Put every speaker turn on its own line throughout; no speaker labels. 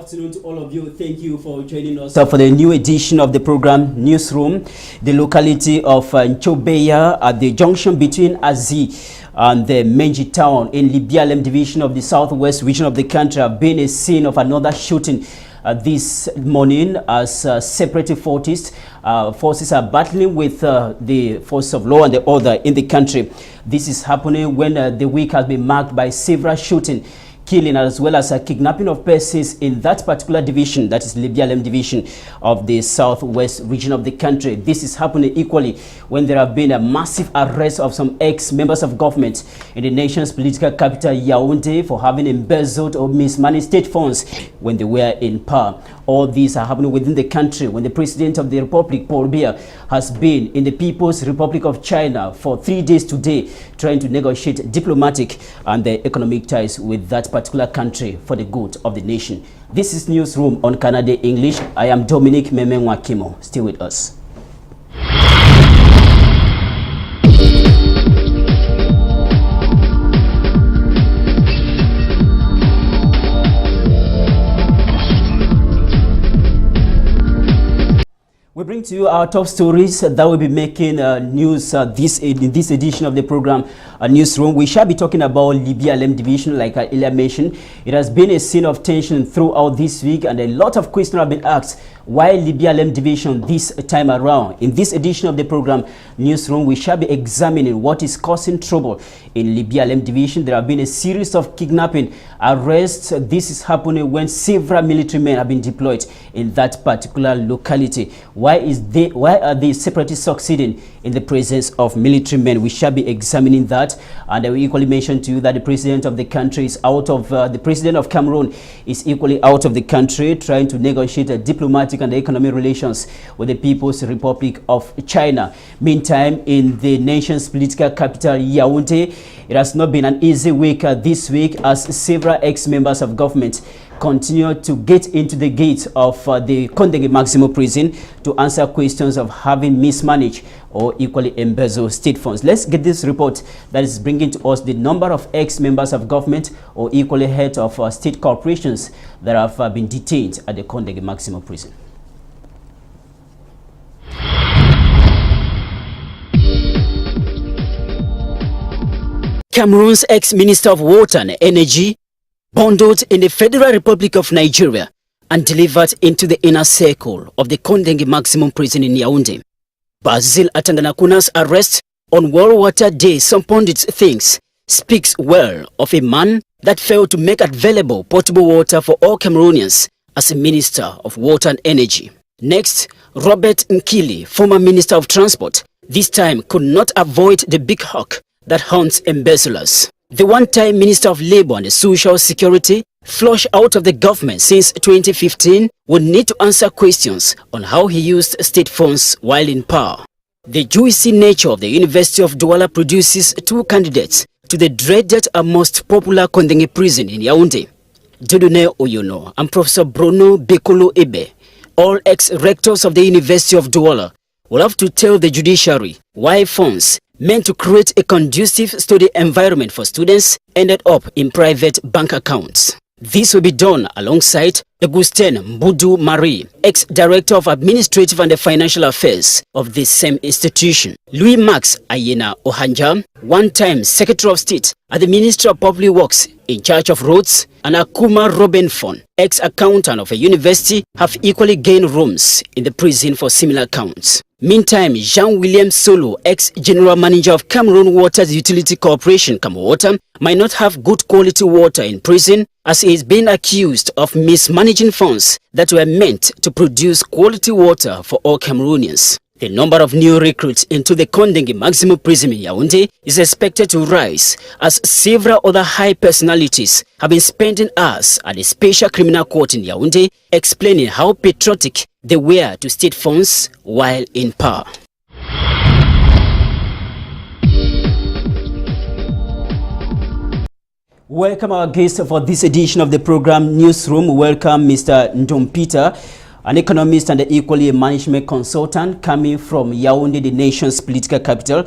afternoon to all of you. Thank you for joining us for the new edition of the program Newsroom. The locality of Nchobeya at the junction between Azi and the Menji town in Libialem division of the southwest region of the country have been a scene of another shooting this morning as separate forces are battling with the forces of law and the order in the country. This is happening when the week has been marked by several shooting, killing, as well as a kidnapping of persons in that particular division, that is Libialem division of the southwest region of the country. This is happening equally when there have been a massive arrest of some ex-members of government in the nation's political capital, Yaoundé, for having embezzled or mismanaged state funds when they were in power. All these are happening within the country when the President of the Republic, Paul Biya, has been in the People's Republic of China for 3 days today, trying to negotiate diplomatic and economic ties with that particular country for the good of the nation. This is Newsroom on Canada English. I am Dominic Memengwakimo. Stay with us. We bring to you our top stories that will be making news in this edition of the program Newsroom. We shall be talking about Libialem division, like I earlier mentioned. It has been a scene of tension throughout this week, and a lot of questions have been asked. Why Libialem division this time around? In this edition of the program Newsroom, we shall be examining what is causing trouble in Libialem division. There have been a series of kidnapping, arrests. This is happening when several military men have been deployed in that particular locality. Why are the separatists succeeding in the presence of military men? We shall be examining that, and I will equally mention to you that the president of the country is out of the president of Cameroon is equally out of the country, trying to negotiate a diplomatic and economic relations with the People's Republic of China. Meantime, in the nation's political capital, Yaoundé, it has not been an easy week this week, as several ex-members of government continue to get into the gates of the Kondenge Maximum Prison to answer questions of having mismanaged or equally embezzled state funds. Let's get this report that is bringing to us the number of ex-members of government or equally head of state corporations that have been detained at the Kondenge Maximum Prison. Cameroon's ex-Minister of Water and Energy bundled in the Federal Republic of Nigeria and delivered into the inner circle of the Kondenge Maximum Prison in Yaoundé. Basil Atanganakuna's arrest on World Water Day, some pundits thinks, speaks well of a man that failed to make available potable water for all Cameroonians as a Minister of Water and Energy. Next, Robert Nkili, former Minister of Transport, this time could not avoid the big hawk that haunts embezzlers. The one-time Minister of Labour and Social Security, flushed out of the government since 2015, would need to answer questions on how he used state funds while in power. The juicy nature of the University of Douala produces two candidates to the dreaded and most popular Kondenge prison in Yaoundé, Dodone Oyono and Professor Bruno Bekolo Ebe, all ex-rectors of the University of Douala, will have to tell the judiciary why funds meant to create a conducive study environment for students ended up in private bank accounts. This will be done alongside Augustin Mbudu Marie, ex-director of Administrative and Financial Affairs of the same institution. Louis-Max Ayena Ohanja, one-time Secretary of State at the Ministry of Public Works in charge of roads, and Akuma Robinfon, ex-accountant of a university, have equally gained rooms in the prison for similar counts. Meantime, Jean-William Solo, ex-general manager of Cameroon Waters Utility Corporation, Camewater, might not have good quality water in prison, as he is being accused of mismanaging funds that were meant to produce quality water for all Cameroonians. The number of new recruits into the Kondenge Maximum Prison in Yaoundé is expected to rise, as several other high personalities have been spending hours at the Special Criminal Court in Yaoundé, explaining how patriotic they were to state funds while in power. Welcome our guest for this edition of the program Newsroom. Welcome Mr. Ndompita, an economist and equally a management consultant coming from Yaoundé, the nation's political capital.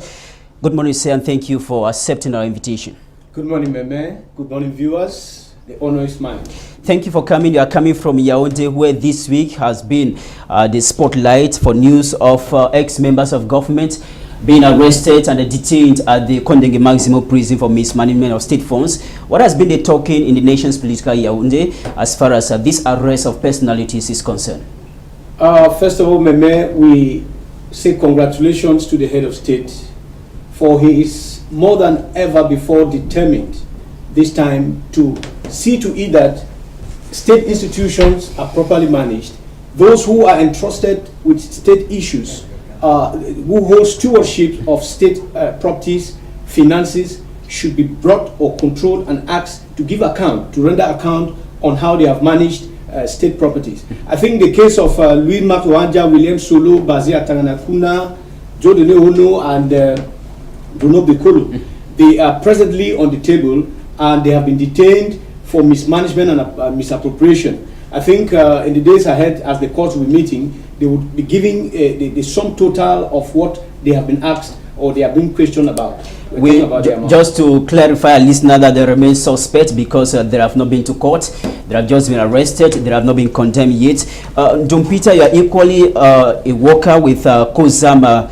Good morning, sir, and thank you for accepting our invitation.
Good morning, Meme. Good morning, viewers. the honor is mine.
Thank you for coming. You are coming from Yaoundé, where this week has been the spotlight for news of ex-members of government being arrested and detained at the Kondenge Maximum Prison for mismanagement of state funds. What has been the talking in the nation's political Yaoundé as far as this arrest of personalities is concerned?
First of all, Meme, we say congratulations to the head of state, for he is more than ever before determined this time to see to it that state institutions are properly managed. Those who are entrusted with state issues, who hold stewardship of state properties, finances, should be brought or controlled and asked to give account, to render account on how they have managed state properties. I think the case of Louis Makwanja, William Solo, Bazia Tanganakuna, Joe Deneono, and Bruno Bekolo, they are presently on the table and they have been detained for mismanagement and misappropriation. I think in the days ahead, as the courts will be meeting, they would be giving the sum total of what they have been asked or they are being questioned about.
Just to clarify, a listener, that they remain suspect because they have not been to court, they have just been arrested, they have not been condemned yet. John Peter, you are equally a worker with Kozam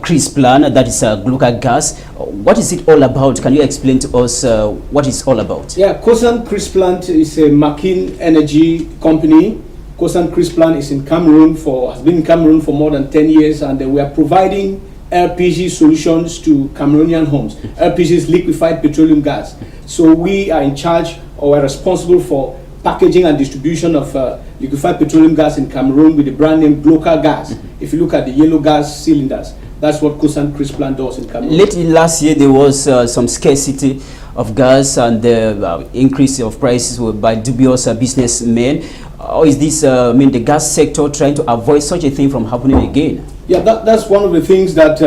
Chris Plan, that is Gluca Gas. What is it all about? Can you explain to us what it's all about?
Yeah, Kozam Chris Plant is a Makin energy company. Kozam Chris Plant is in Cameroon has been in Cameroon for more than 10 years, and we are providing LPG solutions to Cameroonian homes. LPG is liquefied petroleum gas. So we are in charge or are responsible for packaging and distribution of liquefied petroleum gas in Cameroon with the brand name Gluca Gas. If you look at the yellow gas cylinders, that's what Kozam Chris Plant does in Cameroon.
Lately last year, there was some scarcity of gas and the increase of prices by dubious businessmen. Or is this, the gas sector trying to avoid such a thing from happening again?
Yeah, that's one of the things that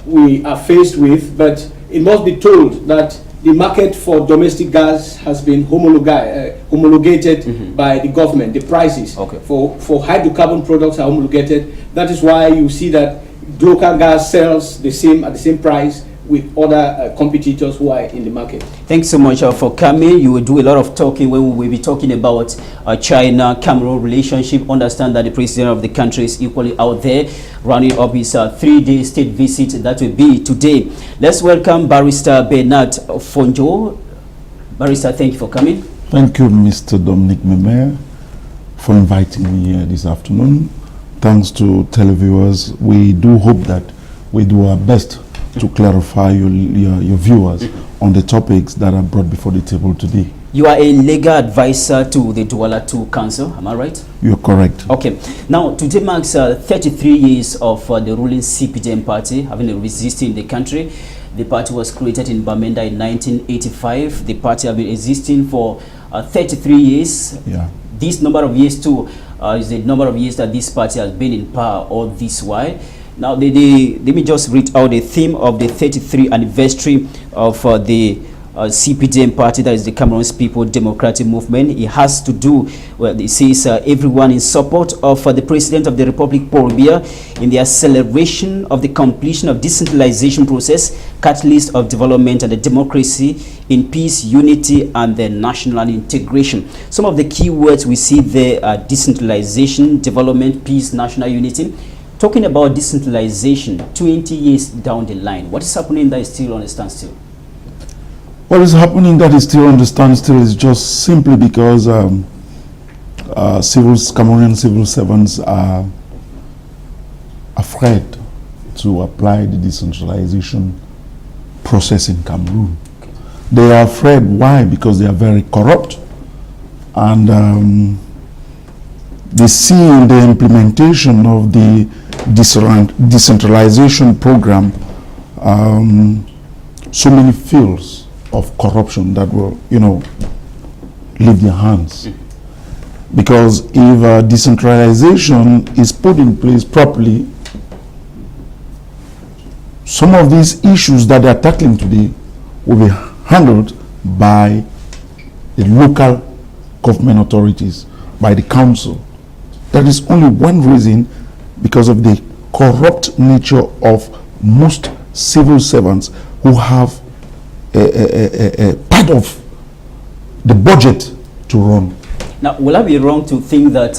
we are faced with, but it must be told that the market for domestic gas has been homologated by the government. The prices for hydrocarbon products are homologated. That is why you see that local gas sells at the same price with other competitors who are in the market.
Thanks so much for coming. You will do a lot of talking when we will be talking about China-Cameroon relationship. Understand that the president of the country is equally out there running up his 3-day state visit. That will be today. Let's welcome Barrister Bernard Fonjo. Barrister, thank you for coming.
Thank you, Mr. Dominic Memer, for inviting me here this afternoon. Thanks to televiewers. We do hope that we do our best to clarify your viewers on the topics that are brought before the table today.
You are a legal advisor to the Douala II Council, am I right?
You're correct.
Okay. Now, today marks 33 years of the ruling CPDM party having resisted in the country. The party was created in Bamenda in 1985. The party has been existing for 33 years.
Yeah.
This number of years too is the number of years that this party has been in power all this while. Now, let me just read out the theme of the 33th anniversary of the CPDM party, that is the Cameroon's People Democratic Movement. It has to do, well, it says everyone in support of the President of the Republic, Paul Biya, in the acceleration of the completion of decentralization process, catalyst of development and the democracy, in peace, unity, and the national integration. Some of the key words we see there are decentralization, development, peace, national unity. Talking about decentralization 20 years down the line, what is happening that is still on a standstill?
What is happening that is still on the standstill is just simply because Cameroonian civil servants are afraid to apply the decentralization process in Cameroon. They are afraid. Why? Because they are very corrupt, and they see in the implementation of the decentralization program so many fields of corruption that will, leave their hands. Because if decentralization is put in place properly, some of these issues that they are tackling today will be handled by the local government authorities, by the council. That is only one reason, because of the corrupt nature of most civil servants who have a part of the budget to run.
Now, will I be wrong to think that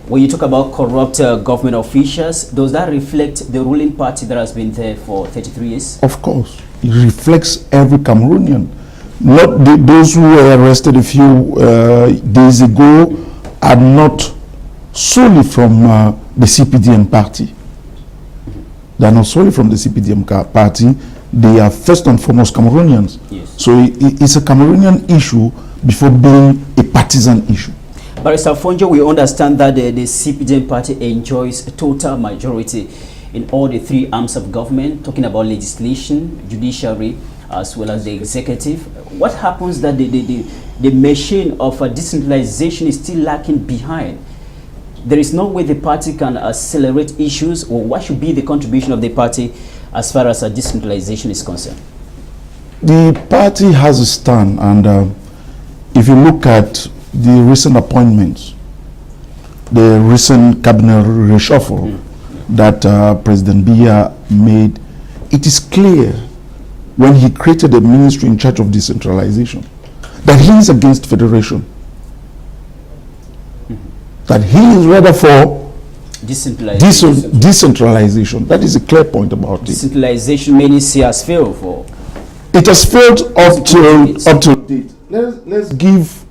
when you talk about corrupt government officials, does that reflect the ruling party that has been there for 33 years?
Of course. It reflects every Cameroonian. Not those who were arrested a few days ago are not solely from the CPDM party. They are not solely from the CPDM party. They are first and foremost Cameroonians.
Yes.
So it's a Cameroonian issue before being a partisan issue.
Barrister Fonjo, we understand that the CPDM party enjoys a total majority in all the three arms of government, talking about legislation, judiciary, as well as the executive. What happens that the machine of decentralization is still lacking behind? There is no way the party can accelerate issues, or what should be the contribution of the party as far as decentralization is concerned?
The party has a stand, and if you look at the recent appointments, the recent cabinet reshuffle that President Biya made, it is clear when he created a ministry in charge of decentralization that he is against federation. That he is rather for decentralization. That is a clear point about it.
Decentralization many say has failed for.
It has failed up to date. Let's give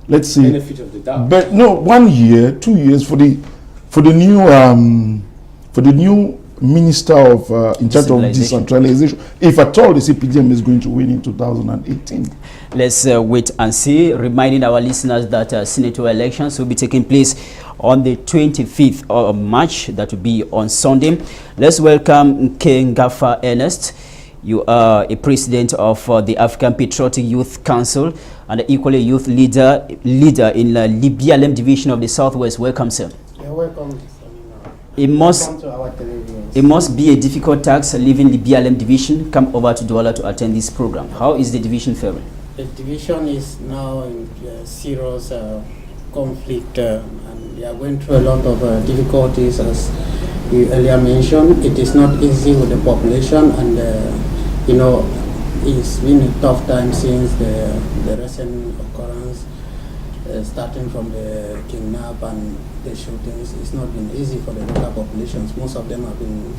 let's say
Benefit of the doubt.
but no, 1 year, 2 years for the new minister of in charge of decentralization, if at all the CPDM is going to win in 2018.
Let's wait and see, reminding our listeners that senatorial elections will be taking place on the 25th of March. That will be on Sunday. Let's welcome Ernest. You are a president of the African Patriotic Youth Council and equally youth leader in the Libialem division of the Southwest. Welcome, sir.
You're welcome.
It must be a difficult task leaving the BLM division, come over to Douala to attend this program. How is the division faring?
The division is now in serious conflict and they are going through a lot of difficulties, as you earlier mentioned. It is not easy with the population, and you know, it's been a tough time since the recent occurrence, starting from the kidnap and the shootings. It's not been easy for the local populations. Most of them have been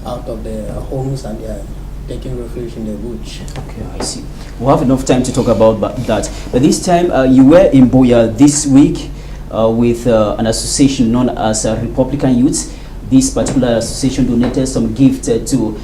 out of their homes and they are taking refuge in the bush.
Okay, I see. We'll have enough time to talk about that. But this time, you were in Boya this week with an association known as Republican Youths. This particular association donated some gifts to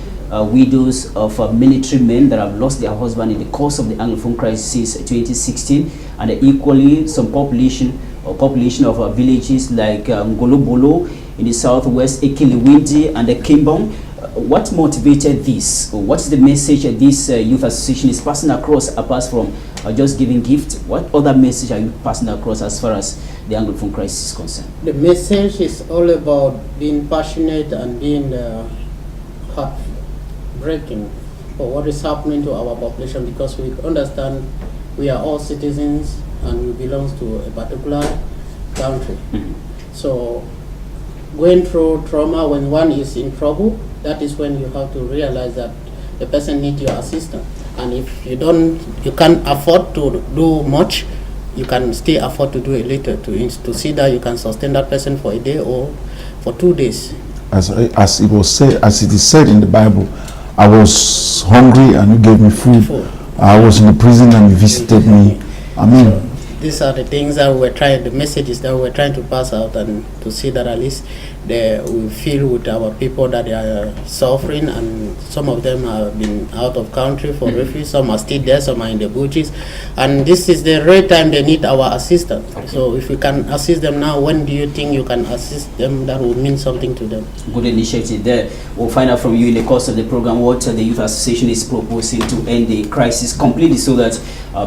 widows of military men that have lost their husband in the course of the Anglophone crisis 2016, and equally some population of villages like Ngolobolo in the southwest, Ekiliwindi and Kimbong. What motivated this? What is the message this youth association is passing across, apart from just giving gifts? What other message are you passing across as far as the Anglophone crisis is concerned?
The message is all about being passionate and being heartbreaking for what is happening to our population, because we understand we are all citizens and we belong to a particular country. So going through trauma, when one is in trouble, that is when you have to realize that the person needs your assistance. And if you can't afford to do much, you can still afford to do a little to see that you can sustain that person for a day or for 2 days.
As it is said in the Bible, I was hungry and you gave me food. I was in the prison and you visited me. I mean,
so these are the things that the messages that we're trying to pass out, and to see that at least we feel with our people that they are suffering, and some of them have been out of country for refuge, some are still there, some are in the bushes, and this is the right time they need our assistance. So if we can assist them now, when do you think you can assist them? That will mean something to them.
Good initiative there. We'll find out from you in the course of the program what the Youth Association is proposing to end the crisis completely, so that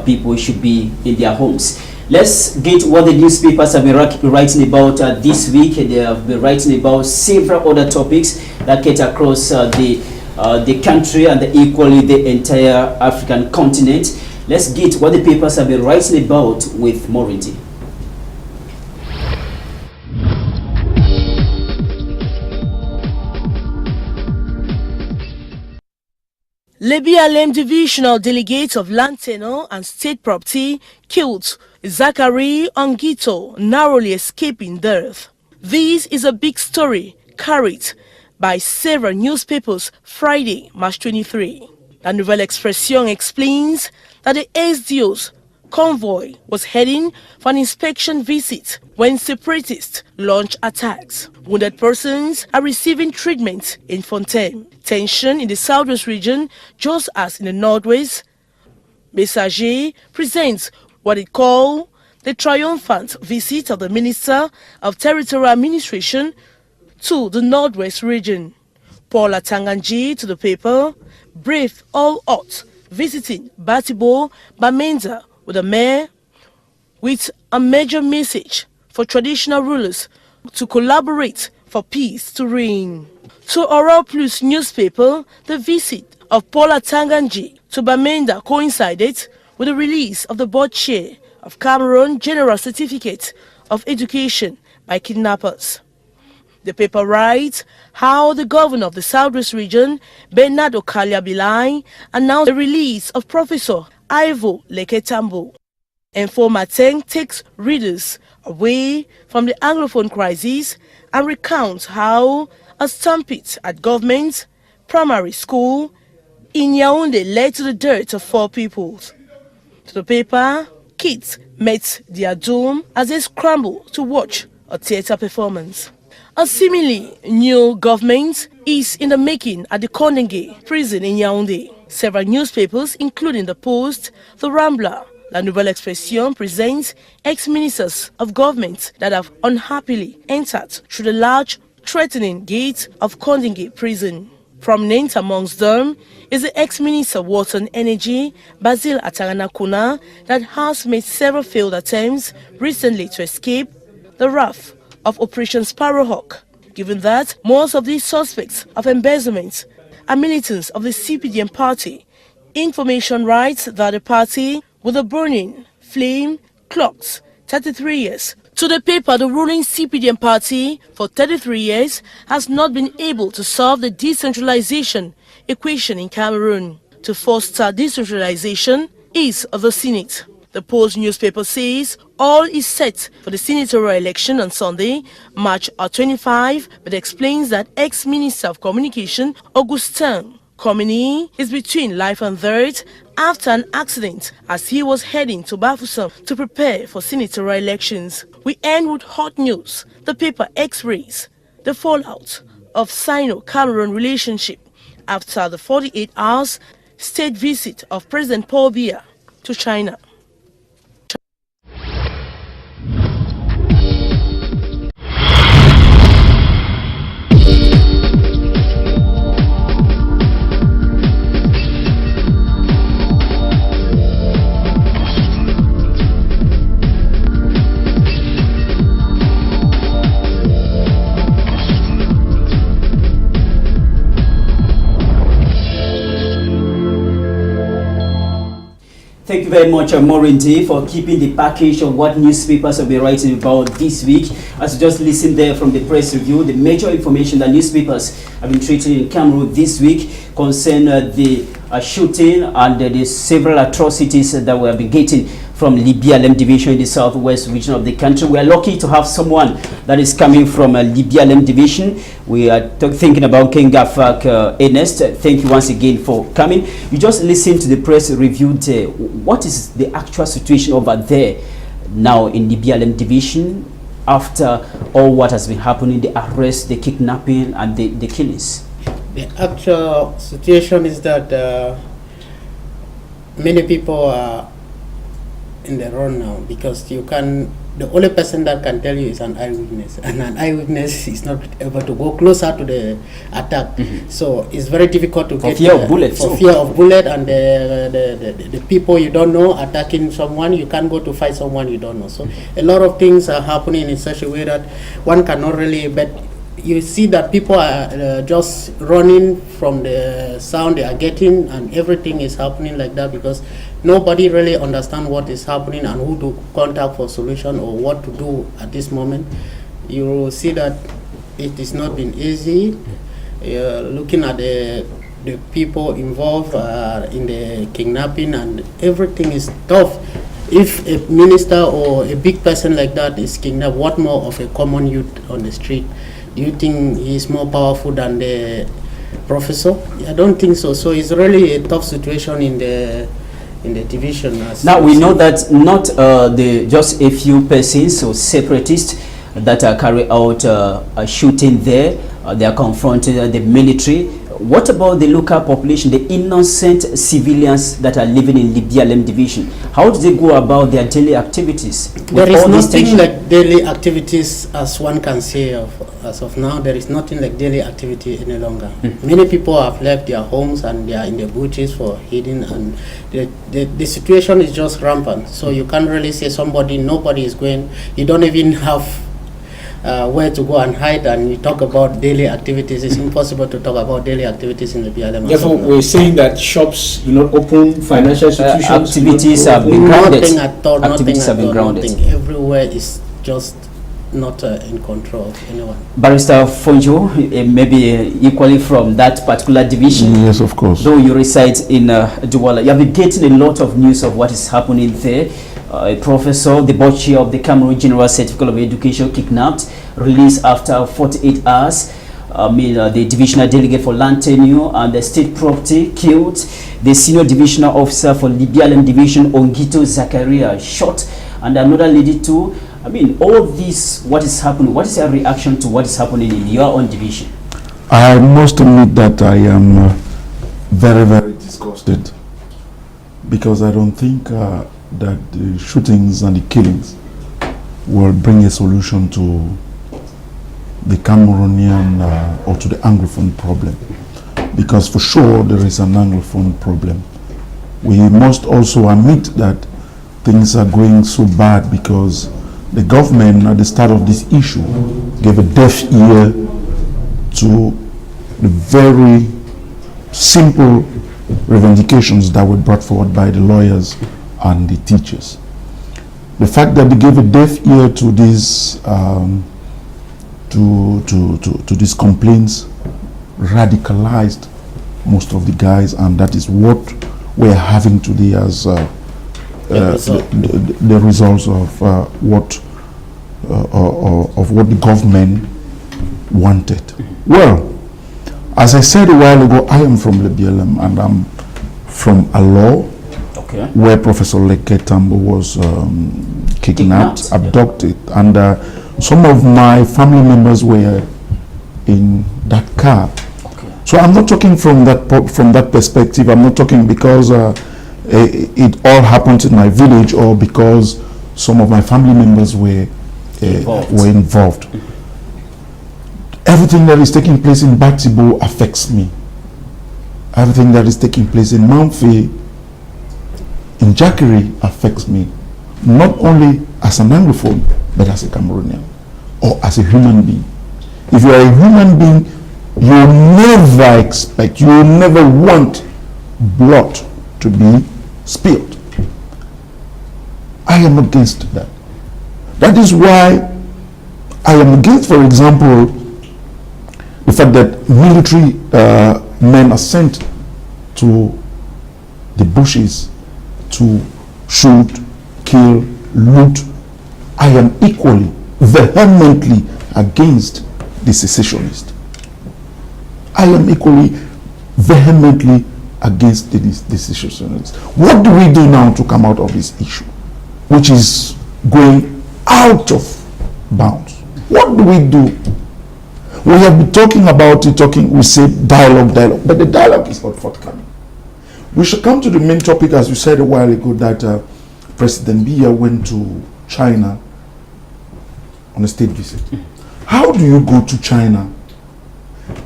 people should be in their homes. Let's get what the newspapers have been writing about this week. They have been writing about several other topics that cut across the country and equally the entire African continent. Let's get what the papers have been writing about with Morinti.
Lebialem Divisional Delegate of Land Tenure and State Property killed Zachary Ongito, narrowly escaping death. This is a big story carried by several newspapers Friday, March 23. La Nouvelle Expression explains that the SDO's convoy was heading for an inspection visit when separatists launched attacks. Wounded persons are receiving treatment in Fontaine. Tension in the southwest region, just as in the northwest. Messager presents what it called the triumphant visit of the Minister of Territorial Administration to the northwest region. Paul Atanganji to the paper briefed all odds visiting Batibo Bamenza with the mayor with a major message for traditional rulers to collaborate for peace to reign. To Oral Plus newspaper, the visit of Paul Atanganji to Bamenda coincided with the release of the board chair of Cameroon General Certificate of Education by kidnappers. The paper writes how the governor of the Southwest region, Bernard Okalia-Bilai, announced the release of Professor Ivo Leketambo. Info Matin takes readers away from the Anglophone crisis and recounts how a stampede at government primary school in Yaoundé led to the death of 4 people. To the paper, kids met their doom as they scrambled to watch a theatre performance. A seemingly new government is in the making at the Kondenge prison in Yaoundé. Several newspapers, including The Post, The Rambler, La Nouvelle Expression, presents ex-ministers of government that have unhappily entered through the large, threatening gate of Kondenge prison. Prominent amongst them is the ex-minister of Water and Energy, Basil Ataranakuna, that has made several failed attempts recently to escape the wrath of Operation Sparrowhawk, given that most of these suspects of embezzlement are militants of the CPDM party. Information writes that the party, with a burning flame, clocks 33 years. To the paper, the ruling CPDM party for 33 years has not been able to solve the decentralization equation in Cameroon. To foster decentralization is the Senate. The Post newspaper says all is set for the senatorial election on Sunday, March 25, but explains that ex-minister of communication Augustin Komini is between life and death after an accident as he was heading to Bafoussam to prepare for senatorial elections. We end with hot news. The paper X-rays the fallout of Sino-Cameroon relationship after the 48 hours state visit of President Paul Biya to China.
Thank you very much, Maureen D, for keeping the package of what newspapers have been writing about this week. As you just listened there from the press review, the major information that newspapers have been treating in Cameroon this week concern the shooting and the several atrocities that we have been getting from Libialem division in the southwest region of the country. We are lucky to have someone that is coming from Libialem division. We are thinking about King Gafak Ernest. Thank you once again for coming. You just listened to the press review there. What is the actual situation over there now in Libialem division after all what has been happening, the arrest, the kidnapping and the killings?
The actual situation is that many people are in the wrong now, because you can, the only person that can tell you is an eyewitness, and an eyewitness is not able to go closer to the attack. So it's very difficult to get
fear of bullets.
For fear of bullet and the people you don't know attacking someone. You can't go to fight someone you don't know. So a lot of things are happening in such a way that one cannot really, but you see that people are just running from the sound they are getting, and everything is happening like that because nobody really understands what is happening and who to contact for solution or what to do at this moment. You will see that it is not been easy. Looking at the the people involved in the kidnapping, and everything is tough. If a minister or a big person like that is kidnapped, what more of a common youth on the street? Do you think he's more powerful than the professor? I don't think so. So it's really a tough situation in the division.
Now we know that not just a few persons or separatists that carry out a shooting there. They are confronting the military. What about the local population, the innocent civilians that are living in the BLM division? How do they go about their daily activities?
There is nothing like daily activities as one can say as of now. There is nothing like daily activity any longer. Many people have left their homes and they are in the bushes for hiding, and the situation is just rampant. So you can't really say nobody is going. You don't even have where to go and hide, and you talk about daily activities. It's impossible to talk about daily activities in the BLM.
Therefore, we're saying that shops do not open, financial institutions,
activities have been grounded.
Nothing at all.
Activities have been grounded.
Nothing. Everywhere is just not in control of anyone.
Barrister Fonjo, maybe equally from that particular division.
Yes, of course.
Though you reside in Douala, you have been getting a lot of news of what is happening there. A professor, the board chair of the Cameroon General Certificate of Education, kidnapped, released after 48 hours. The divisional delegate for land tenure and the state property killed. The senior divisional officer for the BLM division, Ongito Zakaria, shot, and another lady too. All this, what is happening? What is your reaction to what is happening in your own division?
I must admit that I am very, very disgusted, because I don't think that the shootings and the killings will bring a solution to the Cameroonian or to the Anglophone problem, because for sure there is an Anglophone problem. We must also admit that things are going so bad because the government at the start of this issue gave a deaf ear to the very simple revendications that were brought forward by the lawyers and the teachers. The fact that they gave a deaf ear to these to these complaints radicalized most of the guys, and that is what we're having today as the results of what the government wanted. Well, as I said a while ago, I am from the BLM, and I'm from Alo, where Professor Leketambo was kidnapped, abducted, and some of my family members were in that car. So I'm not talking from that perspective. I'm not talking because it all happened in my village, or because some of my family members were involved. Everything that is taking place in Batibo affects me. Everything that is taking place in Mamfe, in Jackery, affects me, not only as an Anglophone, but as a Cameroonian, or as a human being. If you are a human being, you never expect, you never want blood to be spilled. I am against that. That is why I am against, for example, the fact that military men are sent to the bushes to shoot, kill, loot. I am equally, vehemently against the secessionists. I am equally, vehemently against the secessionists. What do we do now to come out of this issue, which is going out of bounds? What do we do? We have been talking about it, we say dialogue, but the dialogue is not forthcoming. We should come to the main topic, as you said a while ago, that President Biya went to China on a state visit. How do you go to China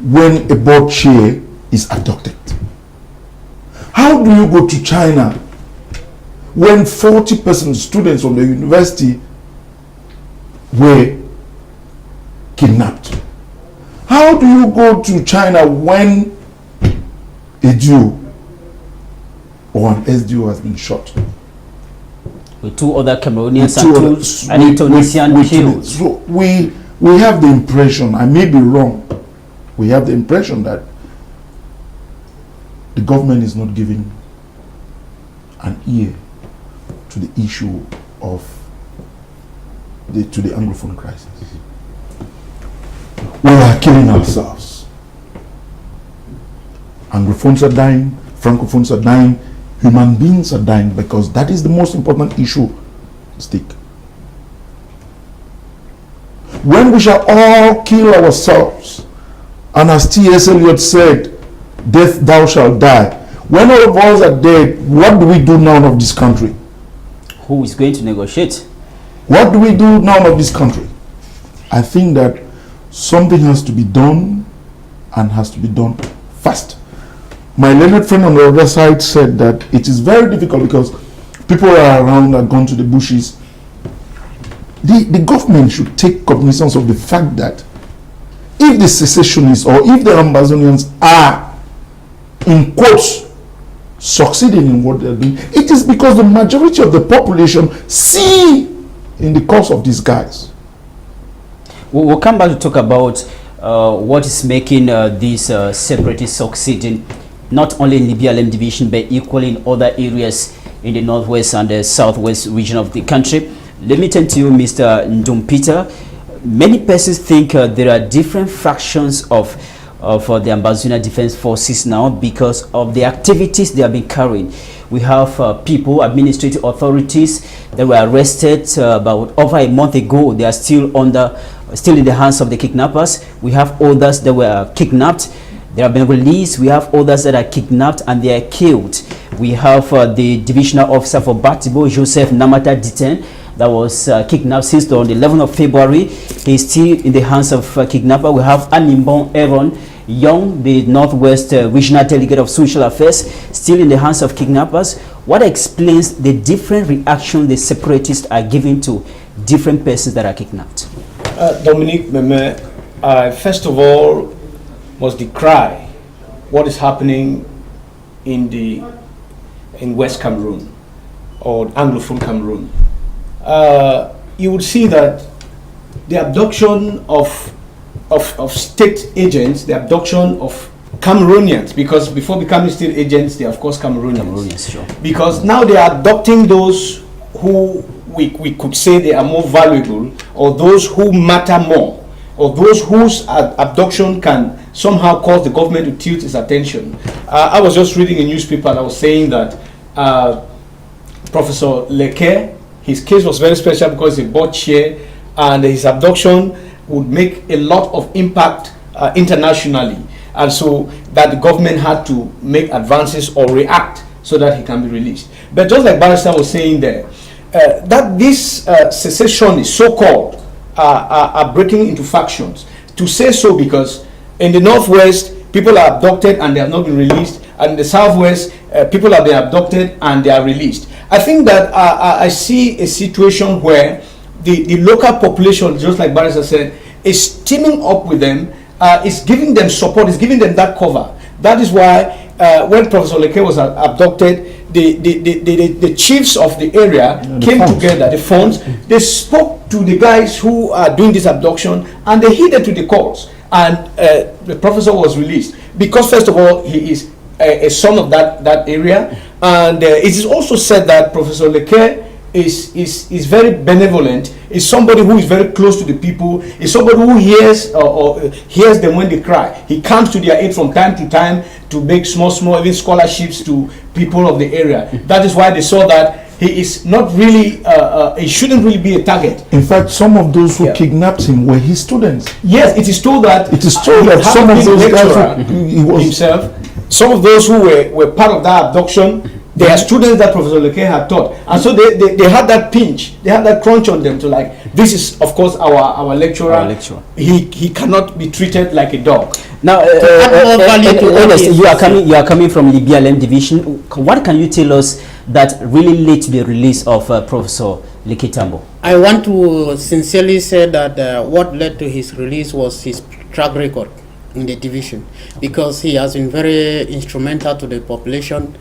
when a board chair is abducted? How do you go to China when 40% students from the university were kidnapped? How do you go to China when a Jew or an SDO has been shot?
With two other Cameroonians and a Tunisian killed.
So we have the impression, I may be wrong, we have the impression that the government is not giving an ear to the issue of the Anglophone crisis. We are killing ourselves. Anglophones are dying, Francophones are dying, human beings are dying, because that is the most important issue at stake. When we shall all kill ourselves, and as T.S. Eliot said, death thou shalt die. When all of us are dead, what do we do now of this country?
Who is going to negotiate?
What do we do now of this country? I think that something has to be done, and has to be done fast. My learned friend on the other side said that it is very difficult because people are around, are gone to the bushes. The government should take cognizance of the fact that if the secessionists or if the Ambazonians are, in quotes, succeeding in what they're doing, it is because the majority of the population see in the course of these guys.
We'll come back to talk about what is making these separatists succeeding, not only in the BLM division, but equally in other areas in the northwest and the southwest region of the country. Let me turn to you, Mr. Ndumpita. Many persons think there are different fractions of the Ambazonia Defense Forces now because of the activities they have been carrying. We have people, administrative authorities that were arrested about over a month ago. They are still in the hands of the kidnappers. We have others that were kidnapped. They have been released. We have others that are kidnapped and they are killed. We have the divisional officer for Batibo, Joseph Namata Diten, that was kidnapped since on the 11th of February. He is still in the hands of kidnapper. We have Animbon Aaron Young, the Northwest Regional Delegate of Social Affairs, still in the hands of kidnappers. What explains the different reaction the separatists are giving to different persons that are kidnapped?
Dominique Meme, first of all, must decry what is happening in West Cameroon or Anglophone Cameroon. You would see that the abduction of state agents, the abduction of Cameroonians, because before becoming state agents, they are of course Cameroonians.
Sure.
Because now they are adopting those who we could say they are more valuable, or those who matter more, or those whose abduction can somehow cause the government to tilt its attention. I was just reading a newspaper that was saying that Professor Leke, his case was very special because he bought share, and his abduction would make a lot of impact internationally, and so that the government had to make advances or react so that he can be released. But just like Barrister was saying there, that this secessionists, so-called, are breaking into factions. To say so because in the northwest, people are abducted and they have not been released, and in the southwest, people have been abducted and they are released. I think that I see a situation where the local population, just like Barrister said, is teaming up with them, is giving them support, is giving them that cover. That is why when Professor Leke was abducted, the chiefs of the area came together, the funds, they spoke to the guys who are doing this abduction, and they heeded to the calls, and the professor was released because, first of all, he is a son of that area, and it is also said that Professor Leke is very benevolent, is somebody who is very close to the people, is somebody who hears or hears them when they cry. He comes to their aid from time to time to make small even scholarships to people of the area. That is why they saw that he is not really, he shouldn't really be a target.
In fact, some of those who kidnapped him were his students.
Yes, it is told that.
It is told that some of those guys
he was himself, some of those who were part of that abduction, they are students that Professor Leke had taught, and so they had that pinch, they had that crunch on them to like, this is of course our lecturer. He cannot be treated like a dog.
Now, Ernest, you are coming from the BLM division. What can you tell us that really led to the release of Professor Leke Tambo?
I want to sincerely say that what led to his release was his track record in the division, because he has been very instrumental to the population.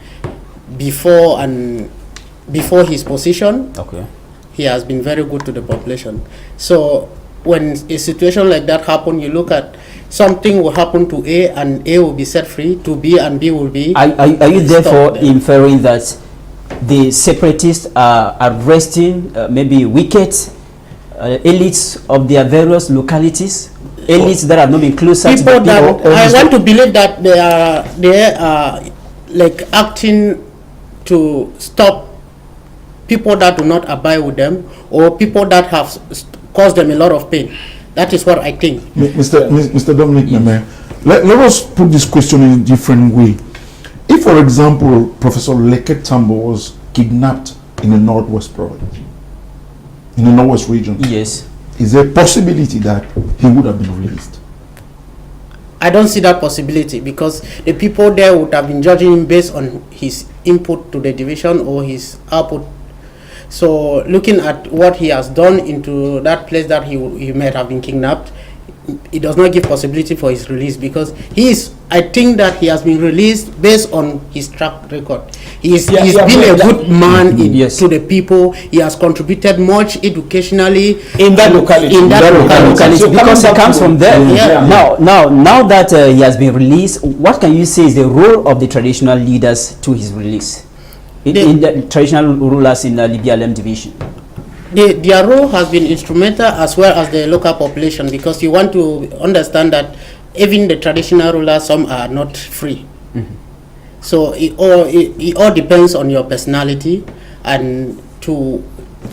Before his position, he has been very good to the population. So when a situation like that happens, you look at something will happen to A and A will be set free, to B and B will be.
Are you therefore
stopped.
inferring that the separatists are arresting maybe wicked elites of their various localities, elites that have not been closer to the
People that
people?
I want to believe that they are like acting to stop people that do not abide with them, or people that have caused them a lot of pain. That is what I think.
Mr. Dominic Meme, let us put this question in a different way. If, for example, Professor Leket Tambo was kidnapped in the Northwest province, in the Northwest region,
Yes.
is there a possibility that he would have been released?
I don't see that possibility, because the people there would have been judging him based on his input to the division or his output. So looking at what he has done into that place that he might have been kidnapped, it does not give possibility for his release, because I think that he has been released based on his track record. He's been a good man to the people. He has contributed much educationally
in that locality.
So because he comes from there.
Yeah.
Now that he has been released, what can you say is the role of the traditional leaders to his release? In the traditional rulers in the Libya Lem division?
Their role has been instrumental, as well as the local population, because you want to understand that even the traditional rulers, some are not free. So it all depends on your personality and to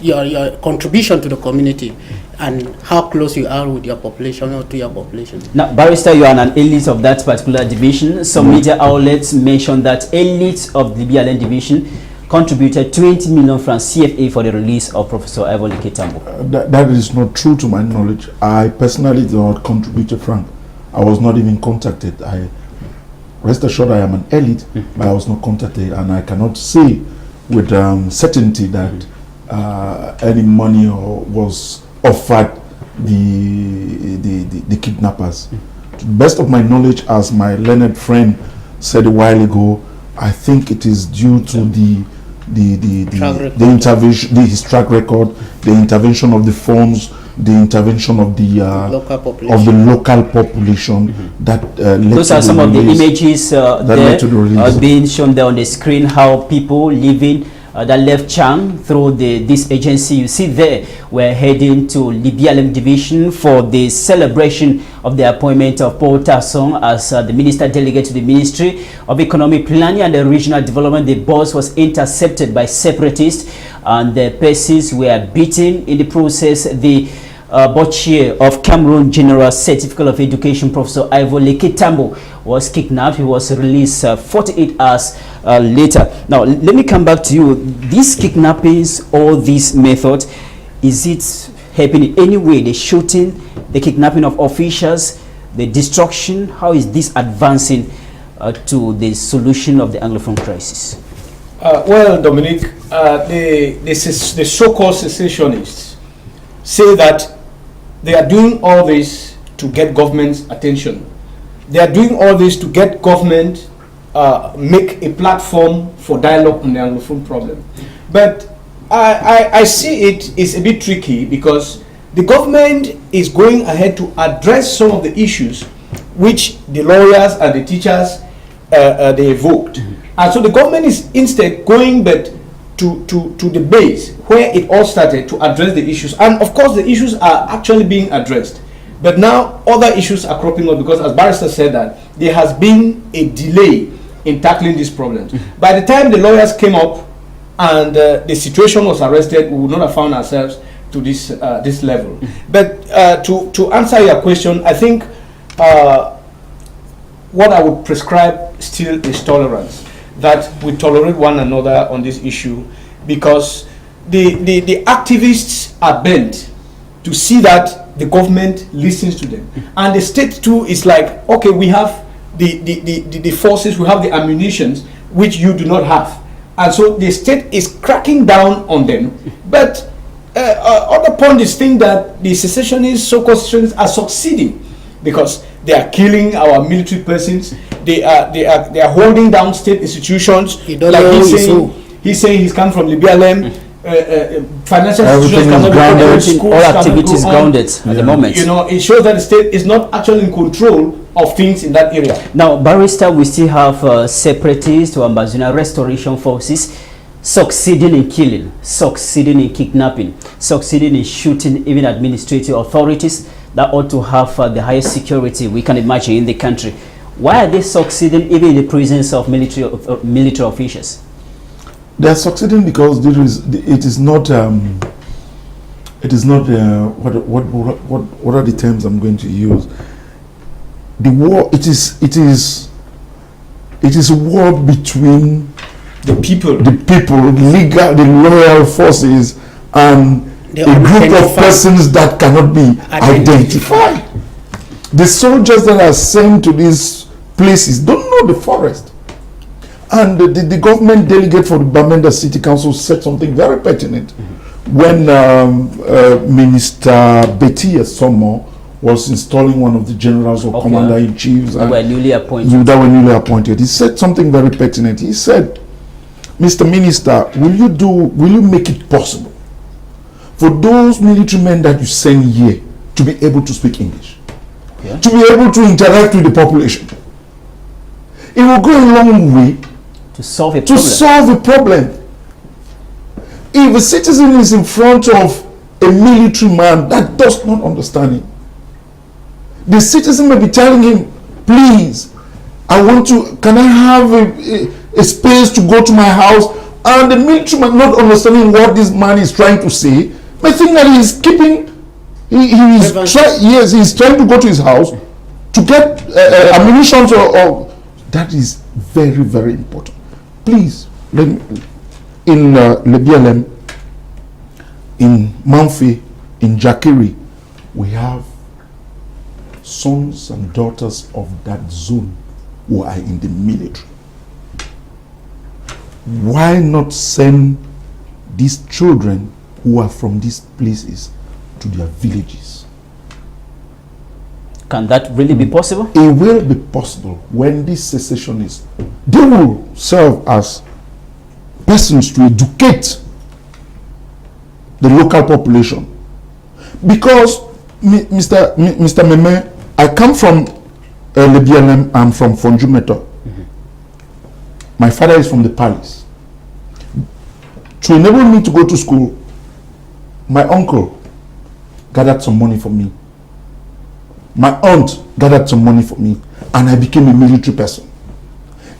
your contribution to the community and how close you are with your population or to your population.
Now, Barrister, you are an elite of that particular division. Some media outlets mention that elites of the Libya Lem division contributed 20 million francs CFA for the release of Professor Ivo Leket Tambo.
That is not true to my knowledge. I personally did not contribute a franc. I was not even contacted. Rest assured, I am an elite, but I was not contacted, and I cannot say with certainty that any money was offered the kidnappers. To the best of my knowledge, as my learned friend said a while ago, I think it is due to the intervention, his track record, the intervention of the funds, the intervention of the local population that led
those
to
are some of the
release,
images there being shown there on the screen, how people living that left Chang through this agency you see there were heading to Libya Lem division for the celebration of the appointment of Paul Tasson as the minister delegate to the Ministry of Economic Planning and Regional Development. The bus was intercepted by separatists and the persons were beaten. In the process, the Butcher of Cameroon General Certificate of Education, Professor Ivo Leket Tambo, was kidnapped. He was released 48 hours later. Now, let me come back to you. These kidnappings, all these methods, is it helping in any way? The shooting, the kidnapping of officials, the destruction, how is this advancing to the solution of the Anglophone crisis?
Well, Dominic, the so-called secessionists say that they are doing all this to get government's attention. They are doing all this to get government make a platform for dialogue on the Anglophone problem. But I see it is a bit tricky, because the government is going ahead to address some of the issues which the lawyers and the teachers they evoked. And so the government is instead going back to the base where it all started to address the issues. And of course the issues are actually being addressed. But now other issues are cropping up, because as Barrister said that there has been a delay in tackling these problems. By the time the lawyers came up and the situation was arrested, we would not have found ourselves to this level. But to answer your question, I think what I would prescribe still is tolerance, that we tolerate one another on this issue, because the activists are bent to see that the government listens to them, and the state too is like, okay, we have the forces, we have the ammunitions which you do not have, and so the state is cracking down on them. But other point is think that the secessionists, so-called secessionists, are succeeding, because they are killing our military persons, they are holding down state institutions.
You don't know
he's saying he's come from Libya Lem. financial
Everything
institutions
is
cannot
grounded.
be schools
All
cannot
activities
go on.
grounded at the moment.
You know, it shows that the state is not actually in control of things in that area.
Now, Barrister, we still have separatists or Ambazuna restoration forces succeeding in killing, succeeding in kidnapping, succeeding in shooting even administrative authorities that ought to have the highest security we can imagine in the country. Why are they succeeding even in the presence of military officials?
They are succeeding because there is. It is not. It is not. What are the terms I'm going to use? The war. It is. It is. It is a war between
The people.
the loyal forces, and
The
a group of
unidentified.
persons that cannot be identified. The soldiers that are sent to these places don't know the forest. And the government delegate for the Bamenda City Council said something very pertinent when Minister Betty Somo was installing one of the generals or commander-in-chiefs
That were newly appointed.
that were newly appointed. He said something very pertinent. He said, Mr. Minister, will you make it possible for those military men that you send here to be able to speak English?
Yeah.
To be able to interact with the population? It will go a long way
To solve a
to
problem.
solve a problem. If a citizen is in front of a military man that does not understand him, the citizen may be telling him, please, can I have a space to go to my house? And the military man, not understanding what this man is trying to say, may think that he's he's trying to go to his house to get ammunition or that is very, very important. Please, in Le BLM, in Manfi, in Jakiri, we have sons and daughters of that zone who are in the military. Why not send these children who are from these places to their villages?
Can that really be possible?
It will be possible when these secessionists, they will serve as persons to educate the local population. Because, Mr. Meme, I come from Le BLM, I'm from Fonjumeto. My father is from the palace. To enable me to go to school, my uncle gathered some money for me. My aunt gathered some money for me, and I became a military person.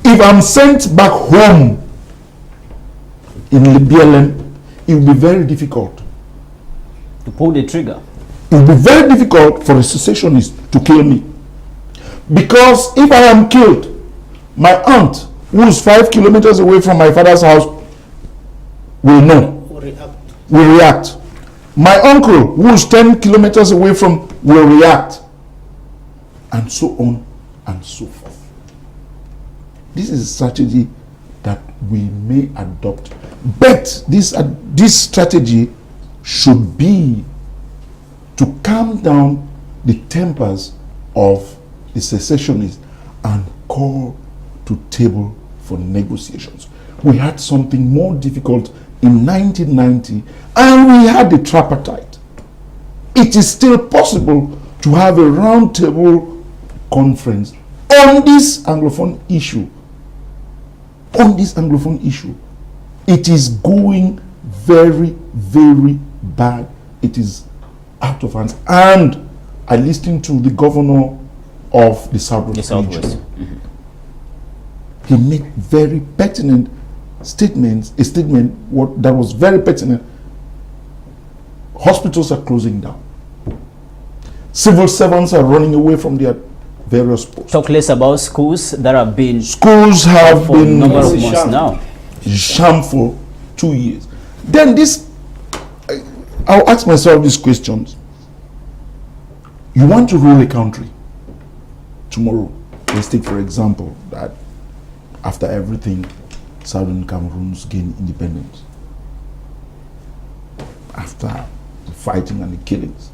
If I'm sent back home in the BLM, it will be very difficult
To pull the trigger.
it will be very difficult for the secessionists to kill me. Because if I am killed, my aunt, who is 5 kilometers away from my father's house, will know, will react. My uncle, who is 10 kilometers away from, will react. And so on and so forth. This is a strategy that we may adopt. But this strategy should be to calm down the tempers of the secessionists and call to table for negotiations. We had something more difficult in 1990, and we had the tripartite. It is still possible to have a round table conference on this Anglophone issue. On this Anglophone issue. It is going very, very bad. It is out of hands. And I listened to the governor of the Southwest region. He made very pertinent statements, a statement that was very pertinent. Hospitals are closing down. Civil servants are running away from their various posts.
Talk less about schools that have been
Schools have
for a
been
number of months now.
sham for 2 years. Then I'll ask myself these questions. You want to rule a country tomorrow. Let's take, for example, that after everything, Southern Cameroon's gain independence. After the fighting and the killings.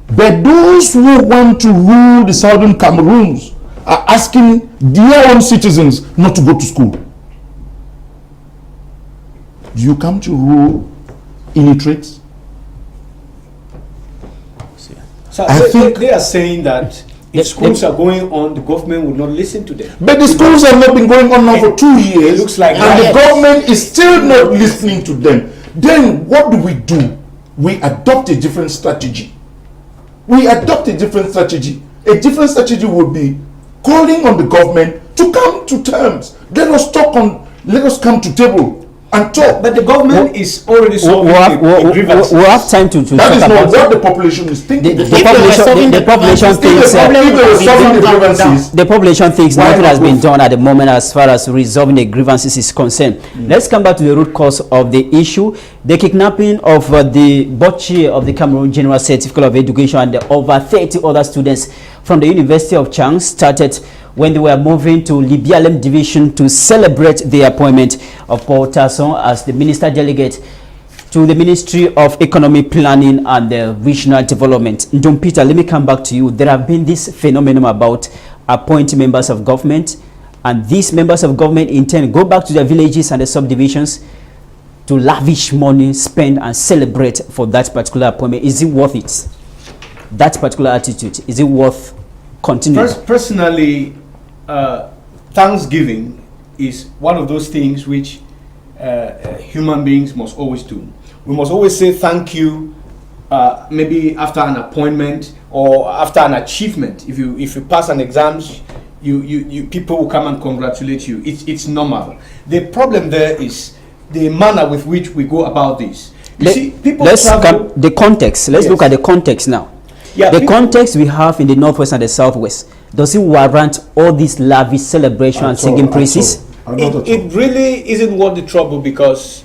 But those who want to rule the Southern Cameroons are asking their own citizens not to go to school. Do you come to rule illiterates?
So
I think
they are saying that if schools are going on, the government will not listen to them.
But the schools have not been going on now for 2 years.
It looks like
and
that.
the government is still not listening to them. Then what do? We adopt a different strategy. A different strategy would be calling on the government to come to terms. Let us come to table and talk.
But the government is already solving the grievances.
We have time to
That is
talk
not
about
what the population is thinking.
the population thinks the population thinks nothing has been done at the moment as far as resolving the grievances is concerned. Let's come back to the root cause of the issue. The kidnapping of the board chair of the Cameroon General Certificate of Education and the over 30 other students from the University of Chang started when they were moving to Libialem Division to celebrate the appointment of Paul Tasson as the Minister Delegate to the Ministry of Economic Planning and Regional Development. John Peter, let me come back to you. There have been this phenomenon about appointing members of government, and these members of government in turn go back to their villages and the subdivisions to lavish money, spend and celebrate for that particular appointment. Is it worth it? That particular attitude, is it worth continuing?
Personally, Thanksgiving is one of those things which human beings must always do. We must always say thank you, maybe after an appointment or after an achievement. If you pass an exam, people will come and congratulate you. It's normal. The problem there is the manner with which we go about this.
Let's the context. Let's look at the context now.
Yeah,
the context we have in the northwest and the southwest, does it warrant all these lavish celebration and singing praises?
It really isn't worth the trouble, because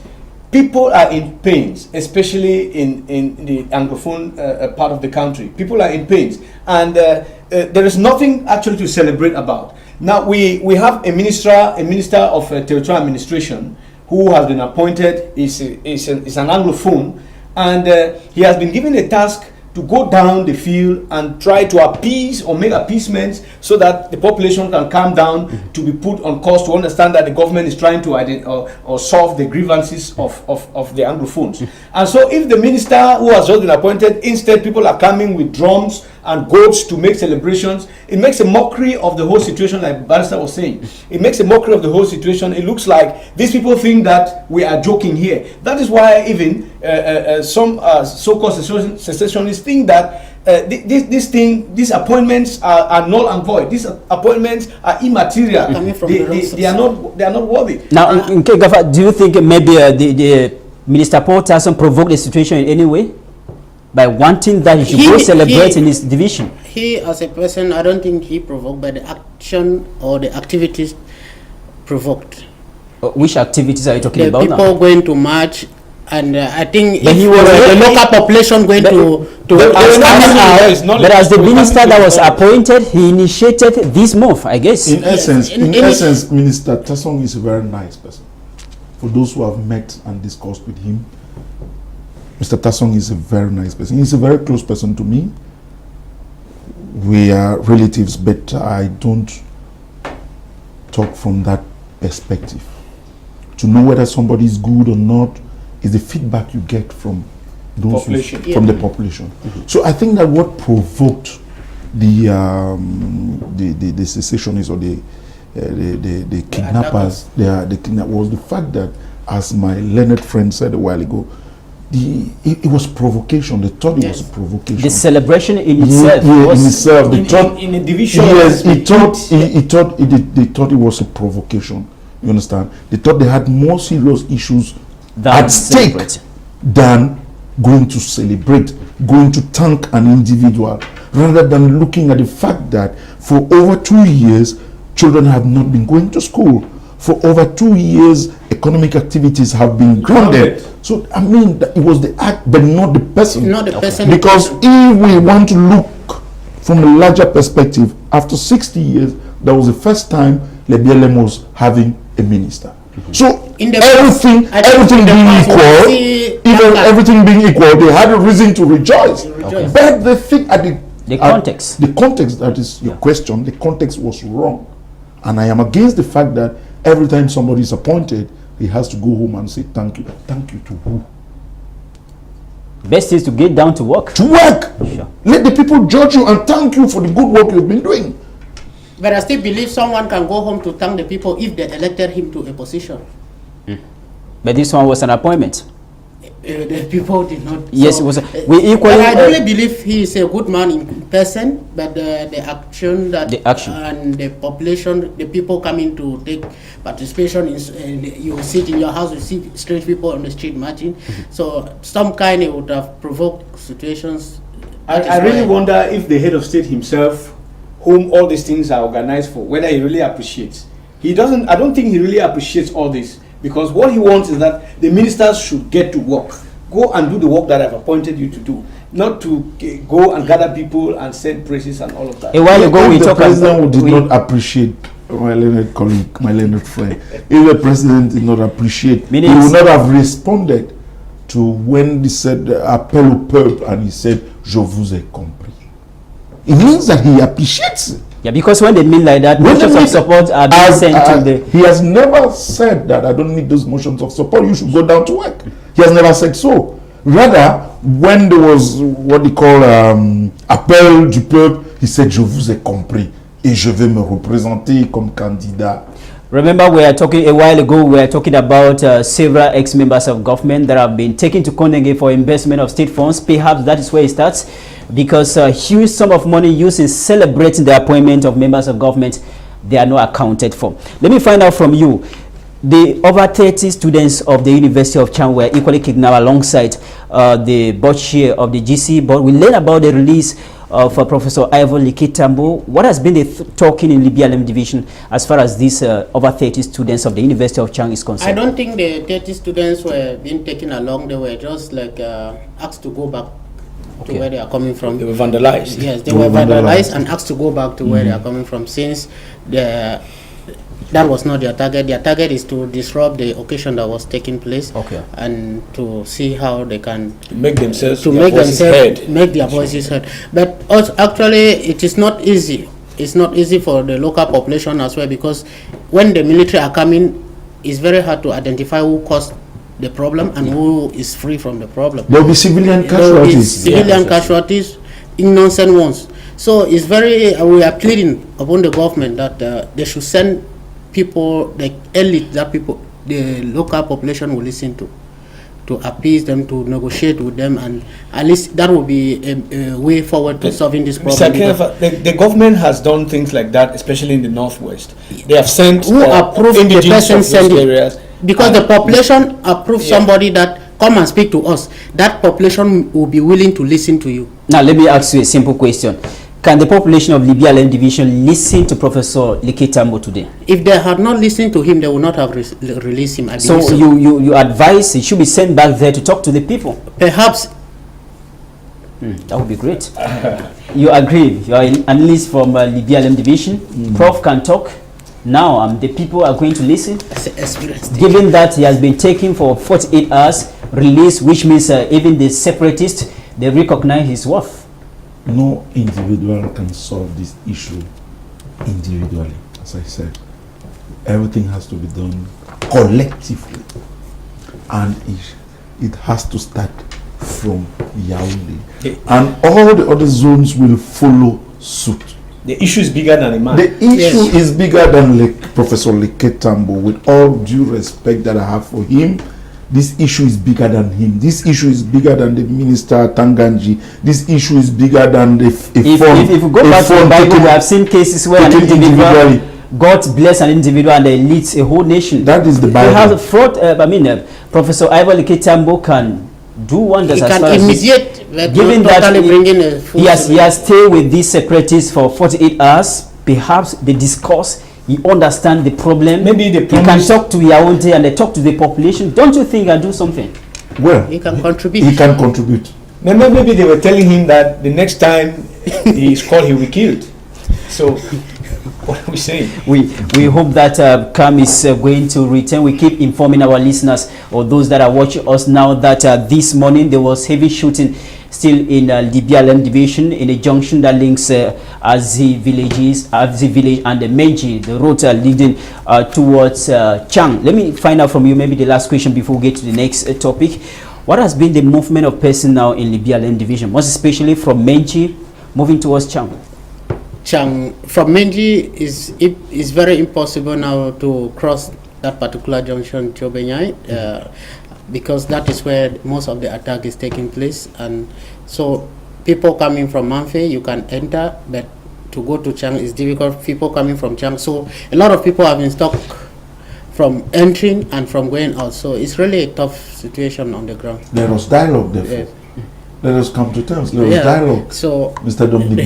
people are in pains, especially in the Anglophone part of the country. People are in pains, and there is nothing actually to celebrate about. Now we have a minister of territorial administration who has been appointed. Is an Anglophone, and he has been given a task to go down the field and try to appease or make appeasements so that the population can calm down, to be put on course, to understand that the government is trying to or solve the grievances of the Anglophones. And so if the minister who has just been appointed, instead people are coming with drums and goats to make celebrations, it makes a mockery of the whole situation, like Barrister was saying. It makes a mockery of the whole situation. It looks like these people think that we are joking here. That is why even some so-called secessionists think that these appointments are null and void. These appointments are immaterial. They are not worthy.
Now, Gafa, do you think maybe the Minister Paul Tasson provoked the situation in any way by wanting that he should go celebrate in his division?
He, as a person, I don't think he provoked, but the action or the activities provoked.
Which activities are you talking about now?
People going to march. And I think
but
if
he was
the local population going to
but as the minister that was appointed, he initiated this move, I guess.
In essence, Minister Tasson is a very nice person. For those who have met and discussed with him, Mr. Tasson is a very nice person. He's a very close person to me. We are relatives, but I don't talk from that perspective. To know whether somebody is good or not is the feedback you get from those from the population. So I think that what provoked the secessionists or the kidnappers, was the fact that, as my learned friend said a while ago, it was provocation. They thought it was a provocation.
The celebration in itself.
They thought
in a division.
Yes, they thought it was a provocation. You understand? They thought they had more serious issues at stake than going to celebrate, going to thank an individual, rather than looking at the fact that for over 2 years, children have not been going to school. For over 2 years, economic activities have been grounded. So, I mean, it was the act, but not the person.
Not the person.
Because if we want to look from a larger perspective, after 60 years, that was the first time Libialem was having a minister. So everything being equal, they had a reason to rejoice. But the thing at
the context
that is your question, the context was wrong, and I am against the fact that every time somebody is appointed he has to go home and say thank you. Thank you to who?
Best is to get down to work.
To work.
Sure.
Let the people judge you and thank you for the good work you've been doing.
But I still believe someone can go home to thank the people if they elected him to a position.
But this one was an appointment.
The people did not.
Yes,
so,
it was. We equally.
I really believe he is a good man in person, but the action that and the population, the people coming to take participation in, you sit in your house, you see strange people on the street marching. So some kind would have provoked situations.
I really wonder if the head of state himself, whom all these things are organized for, whether he really appreciates. He doesn't. I don't think he really appreciates all this. Because what he wants is that the ministers should get to work. Go and do the work that I've appointed you to do. Not to go and gather people and send praises and all of that.
A while ago we talked about...
The president did not appreciate my learned colleague, my learned friend. If the president did not appreciate, he would not have responded to when he said appel au peuple and he said, je vous ai compris. It means that he appreciates it.
Yeah, because when they mean like that, motions of support are being sent to the...
He has never said that I don't need those motions of support, you should go down to work. He has never said so. Rather, when there was what they call appel du peuple, he said, je vous ai compris et je vais me représenter comme candidat.
Remember, we are talking a while ago, we were talking about several ex-members of government that have been taken to Kondenge for investment of state funds. Perhaps that is where it starts, because a huge sum of money used in celebrating the appointment of members of government, they are not accounted for. Let me find out from you. The over 30 students of the University of Chang were equally kidnapped alongside the board chair of the GC board. We learned about the release of Professor Ivor Likitambo. What has been the talking in Libya LM division as far as these over 30 students of the University of Chang is concerned?
I don't think the 30 students were being taken along. They were just like asked to go back to where they are coming from.
They were vandalized.
Yes, they were vandalized and asked to go back to where they are coming from, since that was not their target. Their target is to disrupt the occasion that was taking place, and to see how they can
make themselves
make their voices heard. But also, actually, it is not easy. It's not easy for the local population as well, because when the military are coming, it's very hard to identify who caused the problem and who is free from the problem.
There will be civilian casualties.
Casualties, innocent ones. So it's very, we are pleading upon the government that they should send people, the elite, that people, the local population will listen to appease them, to negotiate with them, and at least that will be a way forward to solving this problem.
The government has done things like that, especially in the northwest. They have sent
who approved the person sending
areas,
because the population approved somebody that come and speak to us. That population will be willing to listen to you.
Now let me ask you a simple question. Can the population of Libya LM division listen to Professor Likitambo today?
If they had not listened to him, they would not have released him.
So you advise he should be sent back there to talk to the people?
Perhaps.
That would be great. You agree? You are an analyst from Libya LM division. Prof can talk. Now the people are going to listen. Given that he has been taken for 48 hours, released, which means even the separatists, they recognize his worth.
No individual can solve this issue individually. As I said, everything has to be done collectively, and it has to start from Yaoundé, and all the other zones will follow suit.
The issue is bigger than a man.
The issue is bigger than Professor Likitambo. With all due respect that I have for him, this issue is bigger than him. This issue is bigger than the minister Tanganji. This issue is bigger than the
if we go back to the Bible, we have seen cases where an individual, God bless an individual and they leads a whole nation.
That is the Bible.
He has a fraud. Professor Ivor Likitambo can do wonders.
He
as
can
far
immediate,
as given that he has stayed with these separatists for 48 hours. Perhaps the discourse, he understands the problem.
Maybe the
he can talk to Yaoundé and they talk to the population. Don't you think and do something?
Well,
he can contribute.
He can contribute.
Maybe they were telling him that the next time he is called, he will be killed. So What are we saying?
We hope that Cam is going to return. We keep informing our listeners or those that are watching us now that this morning there was heavy shooting still in Libialem division in a junction that links Azzi village and the Meiji, the road leading towards Chang. Let me find out from you maybe the last question before we get to the next topic. What has been the movement of personnel now in Libialem division, most especially from Meiji moving towards Chang?
Chang from Meiji is very impossible now to cross that particular junction, Chobenyai, because that is where most of the attack is taking place. And so people coming from Manfe, you can enter, but to go to Chang is difficult. People coming from Chang, so a lot of people have been stuck from entering and from going out. So it's really a tough situation on the ground.
There was dialogue, therefore.
Yes.
Let us come to terms. There was dialogue.
So,
Mr. Dominic,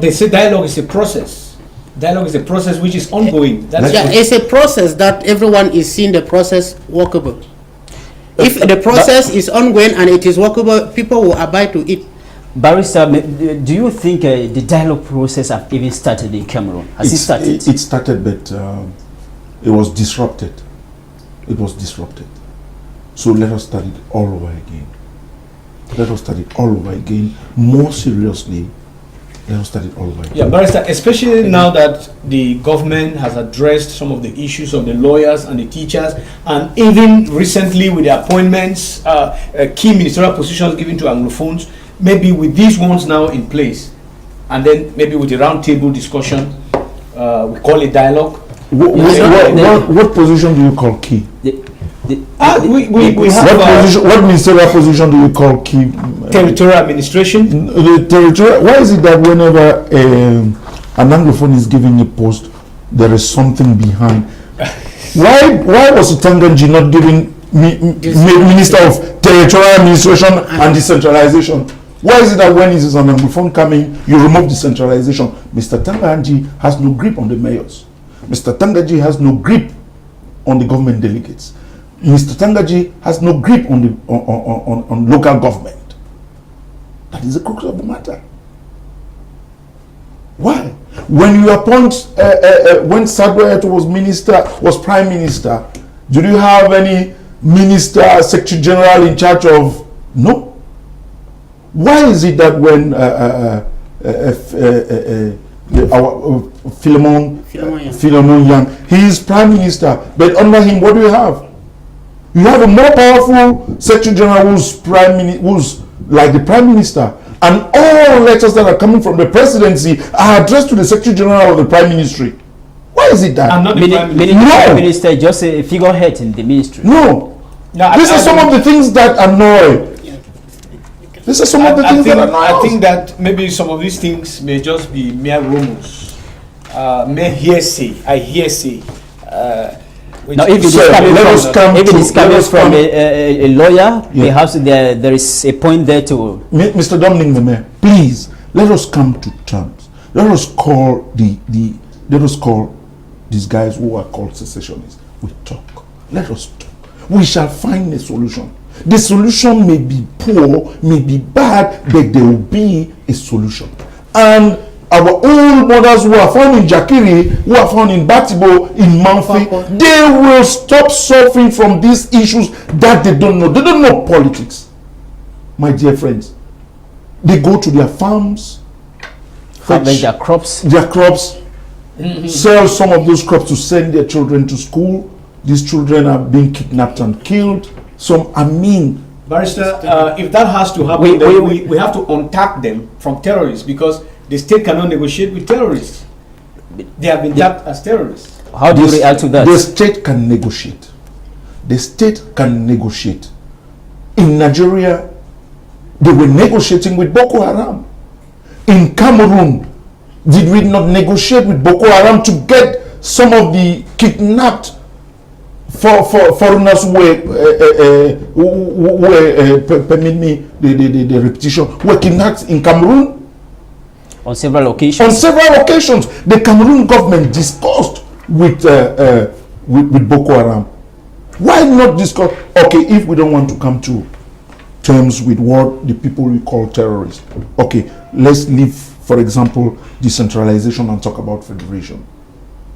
They say dialogue is a process. Dialogue is a process which is ongoing.
It's a process that everyone is seeing the process workable. If the process is ongoing and it is workable, people will abide to it.
Barrister, do you think the dialogue process have even started in Cameroon? Has it started?
It started, but it was disrupted. It was disrupted. So let us start it all over again. Let us start it all over again. More seriously, let us start it all over again.
Yeah, Barrister, especially now that the government has addressed some of the issues of the lawyers and the teachers, and even recently with the appointments, key ministerial positions given to Anglophones, maybe with these ones now in place, and then maybe with the roundtable discussion, we call it dialogue.
What position do you call key?
We have
what ministerial position do you call key?
Territorial administration.
The territorial. Why is it that whenever an Anglophone is given a post, there is something behind? Why was Tanganji not given Minister of Territorial Administration and Decentralization? Why is it that when it is an Anglophone coming, you remove decentralization? Mr. Tanganji has no grip on the mayors. Mr. Tanganji has no grip on the government delegates. Mr. Tanganji has no grip on the on local government. That is the crux of the matter. Why? When you appoint, when Sadwayat was prime minister, did you have any minister, secretary general in charge of? No. Why is it that when Philemon Young, he is prime minister, but under him, what do you have? You have a more powerful secretary general who's like the prime minister, and all letters that are coming from the presidency are addressed to the secretary general of the prime ministry. Why is it that?
I'm not the prime minister.
Prime minister, just a figurehead in the ministry.
No. These are some of the things that annoy. These are some of the things that annoy.
I think that maybe some of these things may just be mere rumors, mere hearsay. I hearsay.
Now, if it is coming from a lawyer, perhaps there is a point there to...
Mr. Dominic the Mayor, please, let us come to terms. Let us call these guys who are called secessionists. We talk. Let us talk. We shall find a solution. The solution may be poor, may be bad, but there will be a solution. And our old mothers who are found in Jakiri, who are found in Batibo, in Manfi, they will stop suffering from these issues that they don't know. They don't know politics. My dear friends, they go to their farms,
harvest their crops,
sell some of those crops to send their children to school. These children are being kidnapped and killed.
Barrister, if that has to happen, we have to untack them from terrorists, because the state cannot negotiate with terrorists. They have been tagged as terrorists.
How do you react to that?
The state can negotiate. The state can negotiate. In Nigeria, they were negotiating with Boko Haram. In Cameroon, did we not negotiate with Boko Haram to get some of the kidnapped foreigners permit me the repetition, were kidnapped in Cameroon?
On several occasions.
On several occasions, the Cameroon government discussed with Boko Haram. Why not discuss? Okay, if we don't want to come to terms with what the people we call terrorists, okay, let's leave for example, decentralization and talk about federation.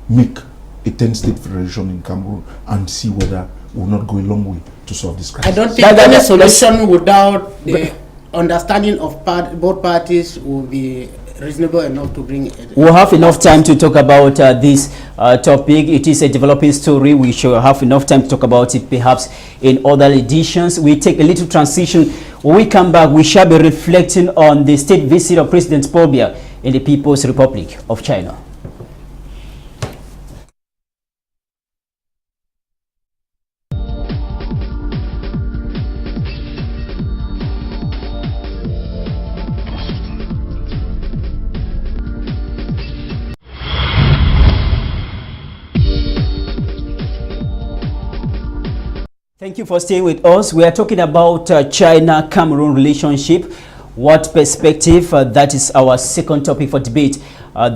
Make a 10-state federation in Cameroon and see whether we'll not go a long way to solve this crisis.
I don't think any solution without the understanding of both parties will be reasonable enough to bring it.
We'll have enough time to talk about this topic. It is a developing story. We should have enough time to talk about it perhaps in other editions. We take a little transition. When we come back, we shall be reflecting on the state visit of President Paul Biya in the People's Republic of China. Thank you for staying with us. We are talking about China-Cameroon relationship. What perspective? That is our second topic for debate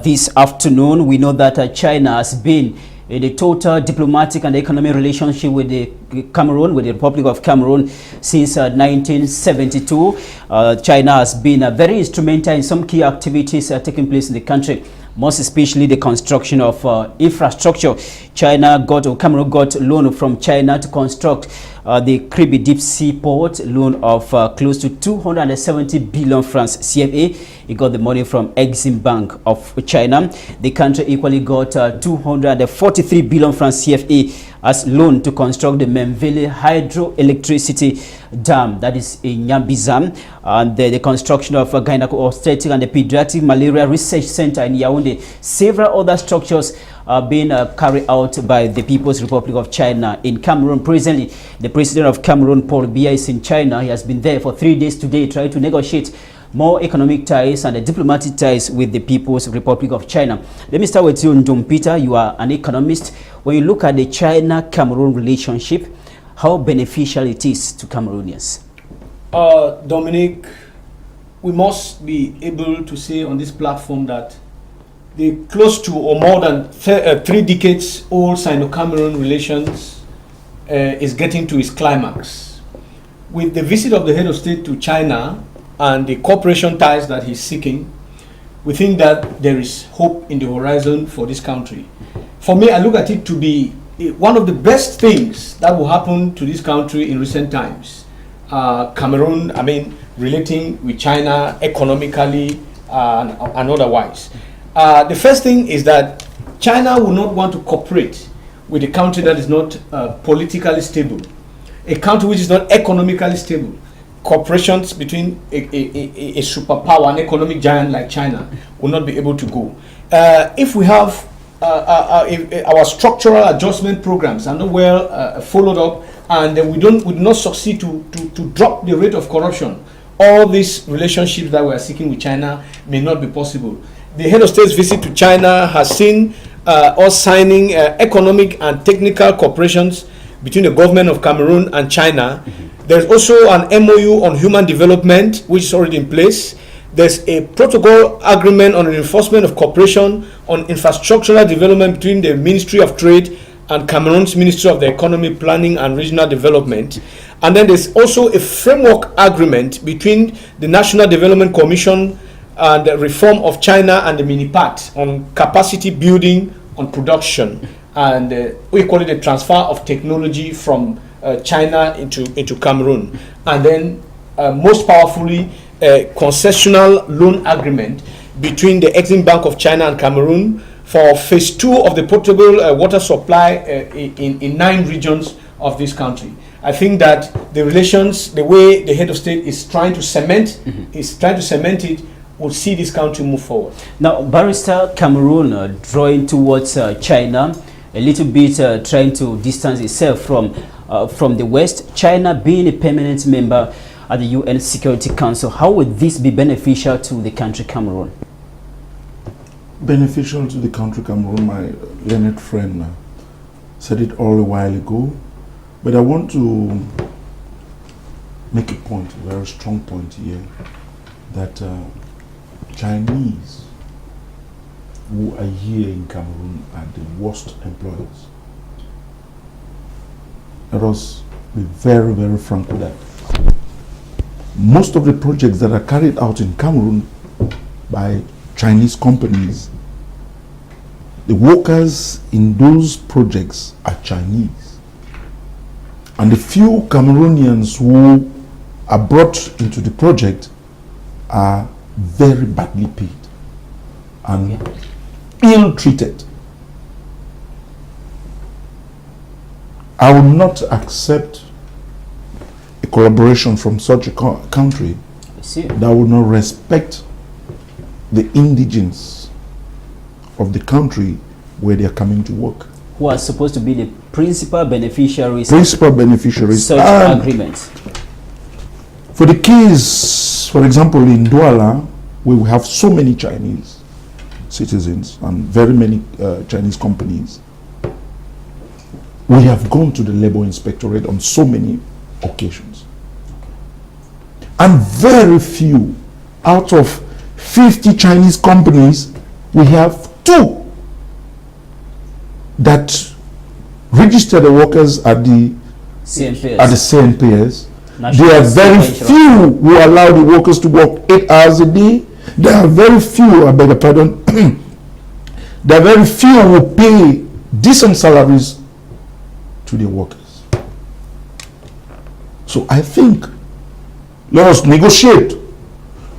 this afternoon. We know that China has been in a total diplomatic and economic relationship with the Cameroon, with the Republic of Cameroon since 1972. China has been very instrumental in some key activities taking place in the country, most especially the construction of infrastructure. Cameroon got loan from China to construct the Kribi Deep Sea Port, loan of close to 270 billion francs CFA. It got the money from Exim Bank of China. The country equally got 243 billion francs CFA as loan to construct the Memvele hydroelectricity dam, that is in Nyambizam, and the construction of a gynecological and the pediatric malaria research center in Yaoundé. Several other structures are being carried out by the People's Republic of China in Cameroon. Presently, the president of Cameroon, Paul Biya, is in China. He has been there for 3 days today, trying to negotiate more economic ties and diplomatic ties with the People's Republic of China. Let me start with you, Ndong Peter. You are an economist. When you look at the China-Cameroon relationship, how beneficial it is to Cameroonians?
Dominic, we must be able to say on this platform that the close to or more than 3 decades old Sino-Cameroon relations is getting to its climax. With the visit of the head of state to China and the cooperation ties that he's seeking, we think that there is hope in the horizon for this country. For me, I look at it to be one of the best things that will happen to this country in recent times. Cameroon, relating with China economically and otherwise. The first thing is that China will not want to cooperate with a country that is not politically stable, a country which is not economically stable. Cooperations between a superpower, an economic giant like China, will not be able to go. If we have our structural adjustment programs are not well followed up, and we do not succeed to drop the rate of corruption, all these relationships that we are seeking with China may not be possible. The head of state's visit to China has seen us signing economic and technical cooperations between the government of Cameroon and China. There's also an MOU on human development, which is already in place. There's a protocol agreement on the enforcement of cooperation on infrastructural development between the Ministry of Trade and Cameroon's Ministry of the Economy, Planning and Regional Development. And then there's also a framework agreement between the National Development Commission and the reform of China and the Minipat on capacity building on production, and we call it the transfer of technology from China into Cameroon. And then most powerfully, a concessional loan agreement between the Exim Bank of China and Cameroon for phase 2 of the potable water supply in 9 regions of this country. I think that the relations, the way the head of state is trying to cement, it, will see this country move forward.
Now, Barrister, Cameroon drawing towards China, a little bit trying to distance itself from the West. China being a permanent member at the UN Security Council, how would this be beneficial to the country Cameroon?
Beneficial to the country Cameroon, my learned friend said it all a while ago, but I want to make a point, a very strong point here, that Chinese who are here in Cameroon are the worst employers. Let us be very, very frank with that. Most of the projects that are carried out in Cameroon by Chinese companies, the workers in those projects are Chinese. And the few Cameroonians who are brought into the project are very badly paid and ill-treated. I will not accept a collaboration from such a country that will not respect the indigents of the country where they are coming to work.
Who are supposed to be the principal beneficiaries
of
such agreements.
For the case, for example, in Douala, where we have so many Chinese citizens and very many Chinese companies, we have gone to the Labor Inspectorate on so many occasions. And very few out of 50 Chinese companies, we have 2 that register the workers at the CNPS. There are very few who allow the workers to work 8 hours a day. There are very few, I beg your pardon, there are very few who pay decent salaries to the workers. So I think let us negotiate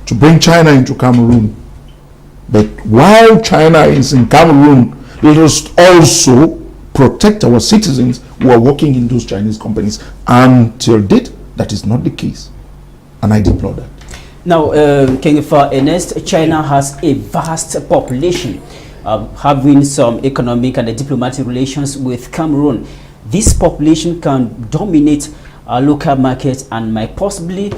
to bring China into Cameroon. But while China is in Cameroon, let us also protect our citizens who are working in those Chinese companies. Until date, that is not the case. And I deplore that.
Now, Kengefa Ernest, China has a vast population, having some economic and diplomatic relations with Cameroon. This population can dominate our local markets and might possibly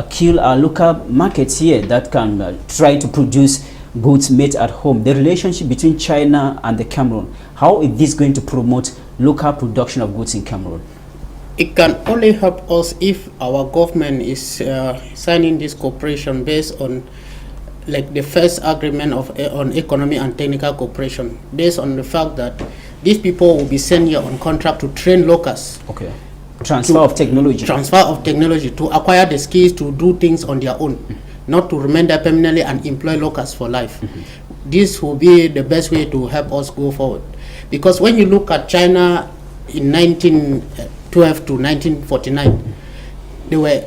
kill our local markets here that can try to produce goods made at home. The relationship between China and the Cameroon, how is this going to promote local production of goods in Cameroon?
It can only help us if our government is signing this cooperation based on like the first agreement of on economic and technical cooperation, based on the fact that these people will be sent here on contract to train locals.
Okay. Transfer of technology
to acquire the skills to do things on their own, not to remain there permanently and employ locals for life. This will be the best way to help us go forward. Because when you look at China in 1912 to 1949, they were,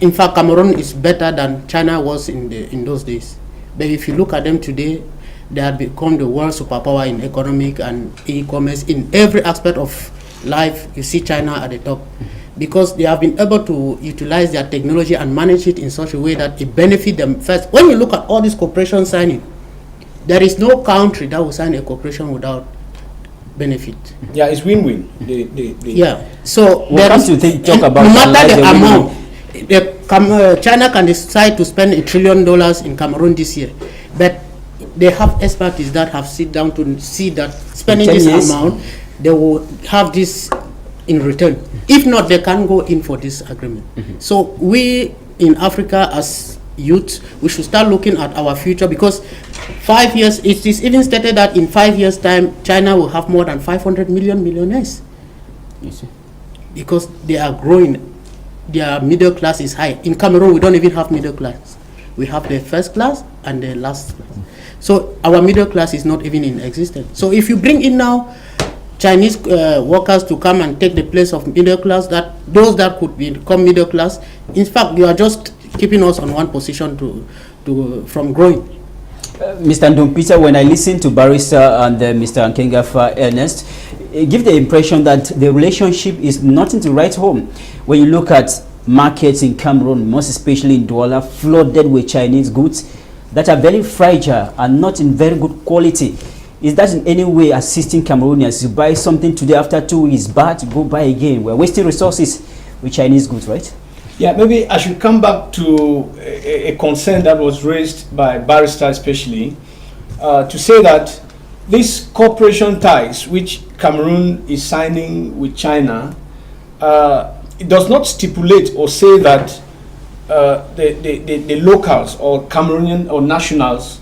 in fact, Cameroon is better than China was in those days. But if you look at them today, they have become the world superpower in economic and e-commerce. In every aspect of life, you see China at the top, because they have been able to utilize their technology and manage it in such a way that it benefits them first. When you look at all these cooperation signing, there is no country that will sign a cooperation without benefit.
Yeah, it's win-win.
Yeah. So
talk about
no matter the amount, China can decide to spend $1 trillion in Cameroon this year, but they have expertise that have sit down to see that spending this amount, they will have this in return. If not, they can't go in for this agreement. So we in Africa as youth, we should start looking at our future, because 5 years, it is even stated that in 5 years time, China will have more than 500 million millionaires. You see? Because they are growing, their middle class is high. In Cameroon, we don't even have middle class. We have the first class and the last class. So our middle class is not even in existence. So if you bring in now Chinese workers to come and take the place of middle class, that those that could become middle class, in fact, you are just keeping us on one position from growing.
Mr. Ndompita, when I listen to Barrister and Mr. Kengefa Ernest, give the impression that the relationship is not to write home. When you look at markets in Cameroon, most especially in Douala, flooded with Chinese goods that are very fragile and not in very good quality. Is that in any way assisting Cameroonians? You buy something today, after 2 weeks, bad, go buy again. We're wasting resources with Chinese goods, right?
Yeah, maybe I should come back to a concern that was raised by Barrister especially, to say that these cooperation ties which Cameroon is signing with China, it does not stipulate or say that the locals or Cameroonian or nationals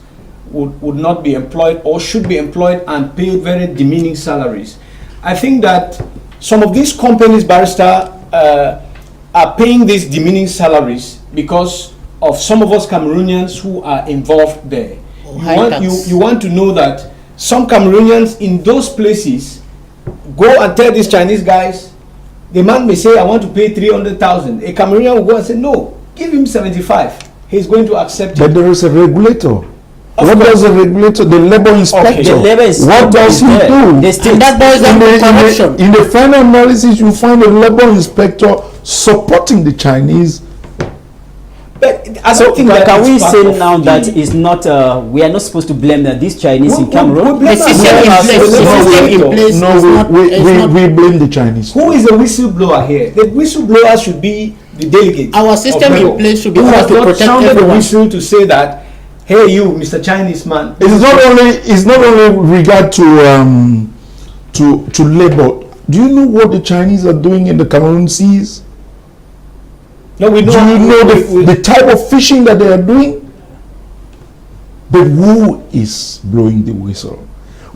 would not be employed or should be employed and paid very demeaning salaries. I think that some of these companies, Barrister, are paying these demeaning salaries because of some of us Cameroonians who are involved there, You want to know that some Cameroonians in those places go and tell these Chinese guys, the man may say, I want to pay 300,000. A Cameroonian will go and say, no, give him 75. He's going to accept it.
But there is a regulator. What does the regulator, the labor inspector,
The labor inspector
what does he do?
And that boils down to corruption.
In the final analysis, you find the labor inspector supporting the Chinese.
But I don't think that
can we
it's part
say
of
now
the-
that is not we are not supposed to blame these Chinese in Cameroon?
blame
The system in place is not-
We blame the Chinese.
Who is the whistleblower here? The whistleblower should be the delegate.
Our system
of
in
labor,
place should be
who
able
has
to
not
protect
sounded the
everyone.
whistle to say that, hey, you, Mr. Chinese man.
It's not only regard to labor. Do you know what the Chinese are doing in the Cameroon seas?
No, we know.
Do you know the type of fishing that they are doing? But who is blowing the whistle?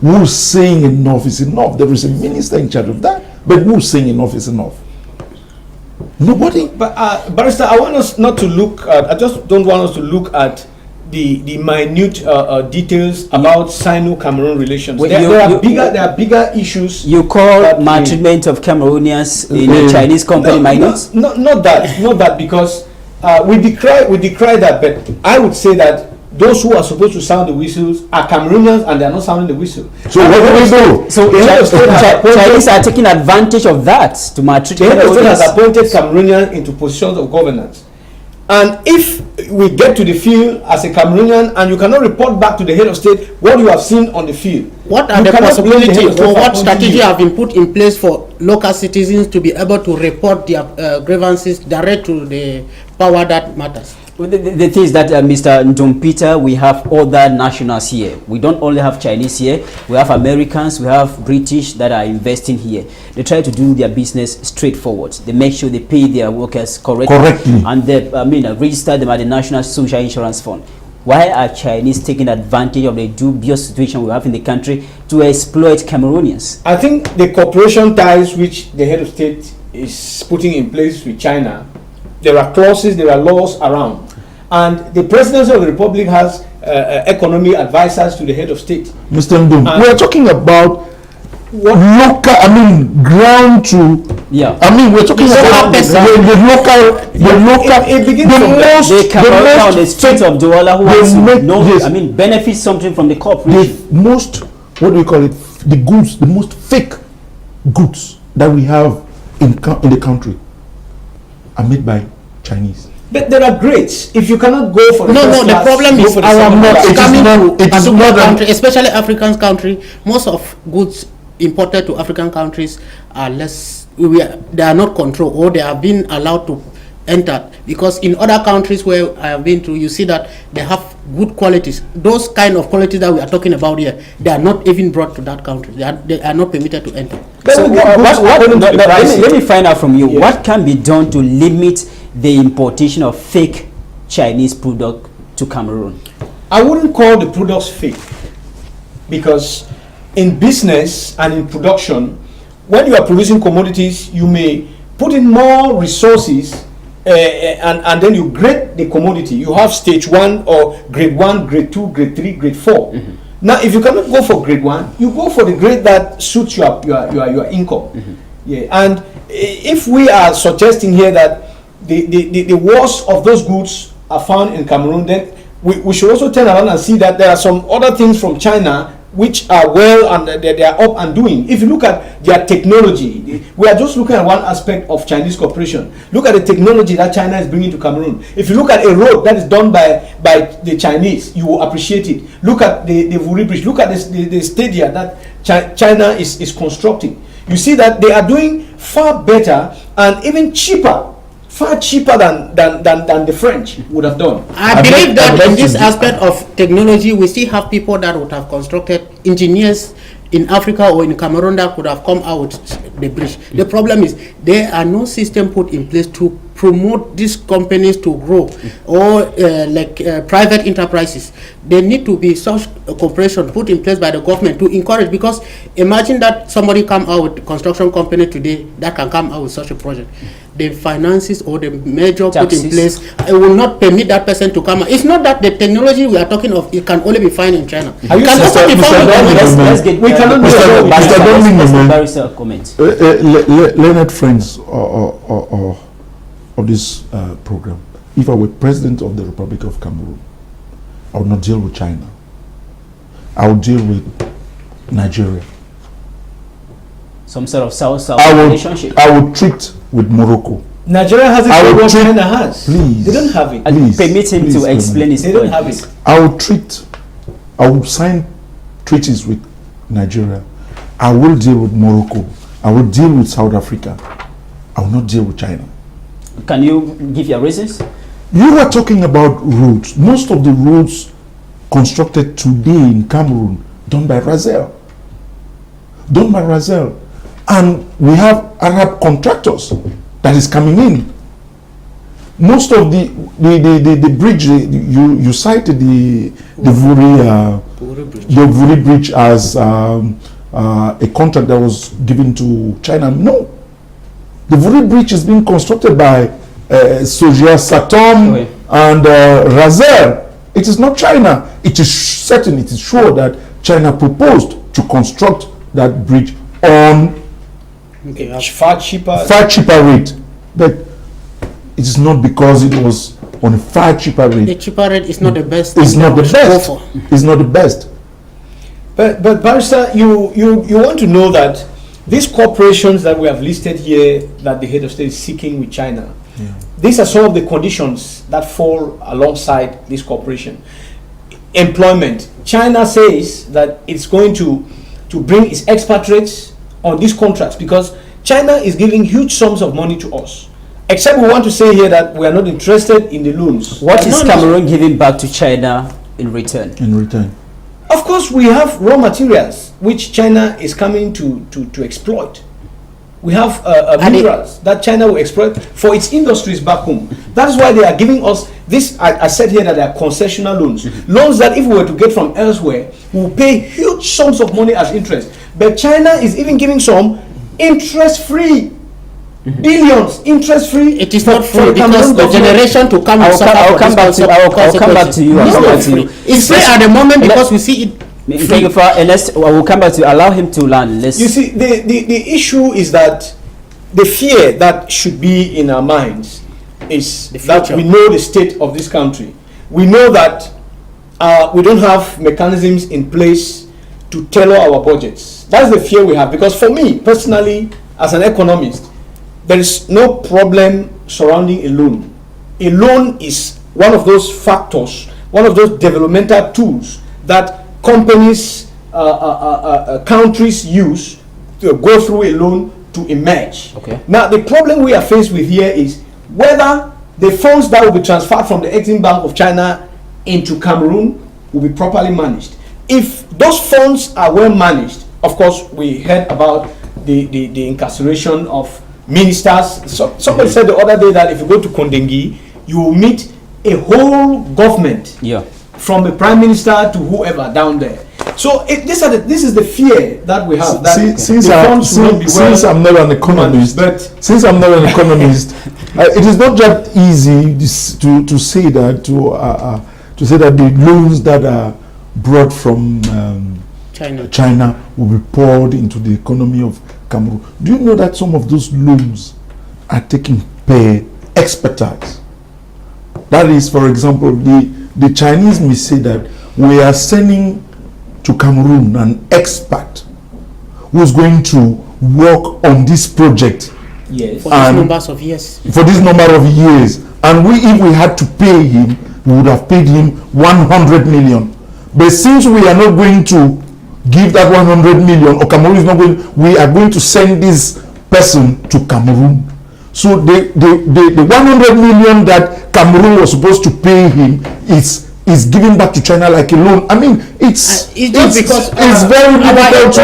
Who's saying enough is enough? There is a minister in charge of that. But who's saying enough is enough? Nobody.
But Barrister, I want us not to look at, I just don't want us to look at the minute details about Sino-Cameroon relations.
Wait,
There are bigger issues.
You call
that
maltreatment of Cameroonians in a Chinese company minute?
Not that, because we decry that, but I would say that those who are supposed to sound the whistles are Cameroonians and they are not sounding the whistle.
So what do we do?
So Chinese are taking advantage of that to maltreat
The head of state has
Cameroonians.
appointed Cameroonians into positions of governance. And if we get to the field as a Cameroonian and you cannot report back to the head of state what you have seen on the field,
What are
you
the
cannot blame the head of
possibilities,
state
or
for
what
appointing
strategy
you.
have been put in place for local citizens to be able to report their grievances direct to the power that matters?
Well, the thing is that Mr. Ndompita, we have other nationals here. We don't only have Chinese here. We have Americans, we have British that are investing here. They try to do their business straightforward. They make sure they pay their workers correctly. And they register them at the National Social Insurance Fund. Why are Chinese taking advantage of the dubious situation we have in the country to exploit Cameroonians?
I think the cooperation ties which the head of state is putting in place with China, there are clauses, there are laws around. And the presidency of the republic has economy advisors to the head of state.
Mr. Ndum, we are talking about local, ground to, we're talking about
the streets of Douala who wants to benefit something from the corporation.
The most, what do we call it, the most fake goods that we have in the country are made by Chinese.
But there are grades. If you cannot go for the first
the
class,
problem
go
is
for the
our
second class.
coming to
it is
African
not
country, especially African country, most of goods imported to African countries are less, they are not controlled, or they have been allowed to enter, because in other countries where I have been to, you see that they have good qualities. Those kind of qualities that we are talking about here, they are not even brought to that country. They are not permitted to enter.
So let me find out from you, what can be done to limit the importation of fake Chinese product to Cameroon?
I wouldn't call the products fake, because in business and in production, when you are producing commodities, you may put in more resources and then you grade the commodity. You have stage 1 or grade 1, grade 2, grade 3, grade 4. Now, if you cannot go for grade 1, you go for the grade that suits your income. And if we are suggesting here that the worst of those goods are found in Cameroon, then we should also turn around and see that there are some other things from China which are well and they are up and doing. If you look at their technology, we are just looking at one aspect of Chinese cooperation. Look at the technology that China is bringing to Cameroon. If you look at a road that is done by the Chinese, you will appreciate it. Look at the Vuri Bridge. Look at the stadia that China is constructing. You see that they are doing far better and even cheaper, far cheaper than the French would have done.
I believe that in this aspect of technology, we still have people that would have constructed, engineers in Africa or in Cameroon that could have come out with the bridge. The problem is there are no system put in place to promote these companies to grow, or private enterprises. There need to be such a cooperation put in place by the government to encourage, because imagine that somebody come out with a construction company today that can come out with such a project. the finances or the measure put in
Taxes.
place, it will not permit that person to come. It's not that the technology we are talking of, it can only be found in China.
Are you
Can
Mr.
also be
Mr.
found in
Dominic,
China.
Let's get
We cannot do
Mr.
that.
Mr. Dominic,
Let's
man.
barrister comment.
Learned friends of this program, if I were president of the Republic of Cameroon, I would not deal with China. I would deal with Nigeria.
Some sort of South-South
I
relationship.
would treat with Morocco.
Nigeria has
I
it
would
what
treat-
China has.
Please.
They don't have it.
Please,
Permit him
please,
to explain his
They
point.
don't have
please.
it.
I would sign treaties with Nigeria. I will deal with Morocco. I will deal with South Africa. I will not deal with China.
Can you give your reasons?
You were talking about roads. Most of the roads constructed today in Cameroon done by Razel. And we have Arab contractors that is coming in. Most of the bridge you cited the Vuri Bridge as a contract that was given to China. No, the Vuri Bridge is being constructed by Soja Satom
Okay.
and Razel. It is not China. It is certain. It is sure that China proposed to construct that bridge on
Okay,
Far cheaper.
far cheaper rate, but it is not because it was on a far cheaper
the
rate.
cheaper rate is not the best.
It's
thing
not the
that we should go
best.
for.
It's not the best.
But Barrister, you want to know that these corporations that we have listed here that the head of state is seeking with China, these are some of the conditions that fall alongside this cooperation. Employment. China says that it's going to bring its expatriates on these contracts because China is giving huge sums of money to us. Except we want to say here that we are not interested in the loans.
What is
No, no.
Cameroon giving back to China in return?
In return,
Of course, we have raw materials which China is coming to exploit. We have minerals that China will exploit for its industries back home. That is why they are giving us this. I said here that they are concessional loans. Loans that if we were to get from elsewhere, we will pay huge sums of money as interest. But China is even giving some interest-free. Billions interest-free.
It is not
for
free
the
because
Cameroon
the
government.
generation to come
I will
and suffer
come
for
back
this
to- I will come back to you. I will
It's
come
not
back to you.
free. It's free at the moment because we see it.
Thank you for Ernest. I will come back to you. Allow him to learn. Let's.
You see, the issue is that the fear that should be in our minds is that
future.
we know the state of this country. We know that we don't have mechanisms in place to tailor our budgets. That's the fear we have. Because for me, personally, as an economist, there is no problem surrounding a loan. A loan is one of those factors, one of those developmental tools that companies, countries use to go through a loan to emerge.
Okay.
Now, the problem we are faced with here is whether the funds that will be transferred from the Exim Bank of China into Cameroon will be properly managed. If those funds are well managed, of course, we heard about the incarceration of ministers. So, somebody said the other day that if you go to Kondengi, you will meet a whole government
Yeah.
from the prime minister to whoever down there. So this is the fear that we have. That
since
the funds will not be well
I'm not an economist,
managed. But
since I'm not an economist, it is not just easy to say that to say that the loans that are brought from China will be poured into the economy of Cameroon. Do you know that some of those loans are taken per expertise? That is, for example, the Chinese may say that we are sending to Cameroon an expert who is going to work on this project
yes,
For these numbers of years.
for this number of years, and if we had to pay him, we would have paid him 100 million. But since we are not going to give that 100 million, or Cameroon is not going, we are going to send this person to Cameroon. So the 100 million that Cameroon was supposed to pay him is given back to China like a loan. I mean, it's
just because,
it's very difficult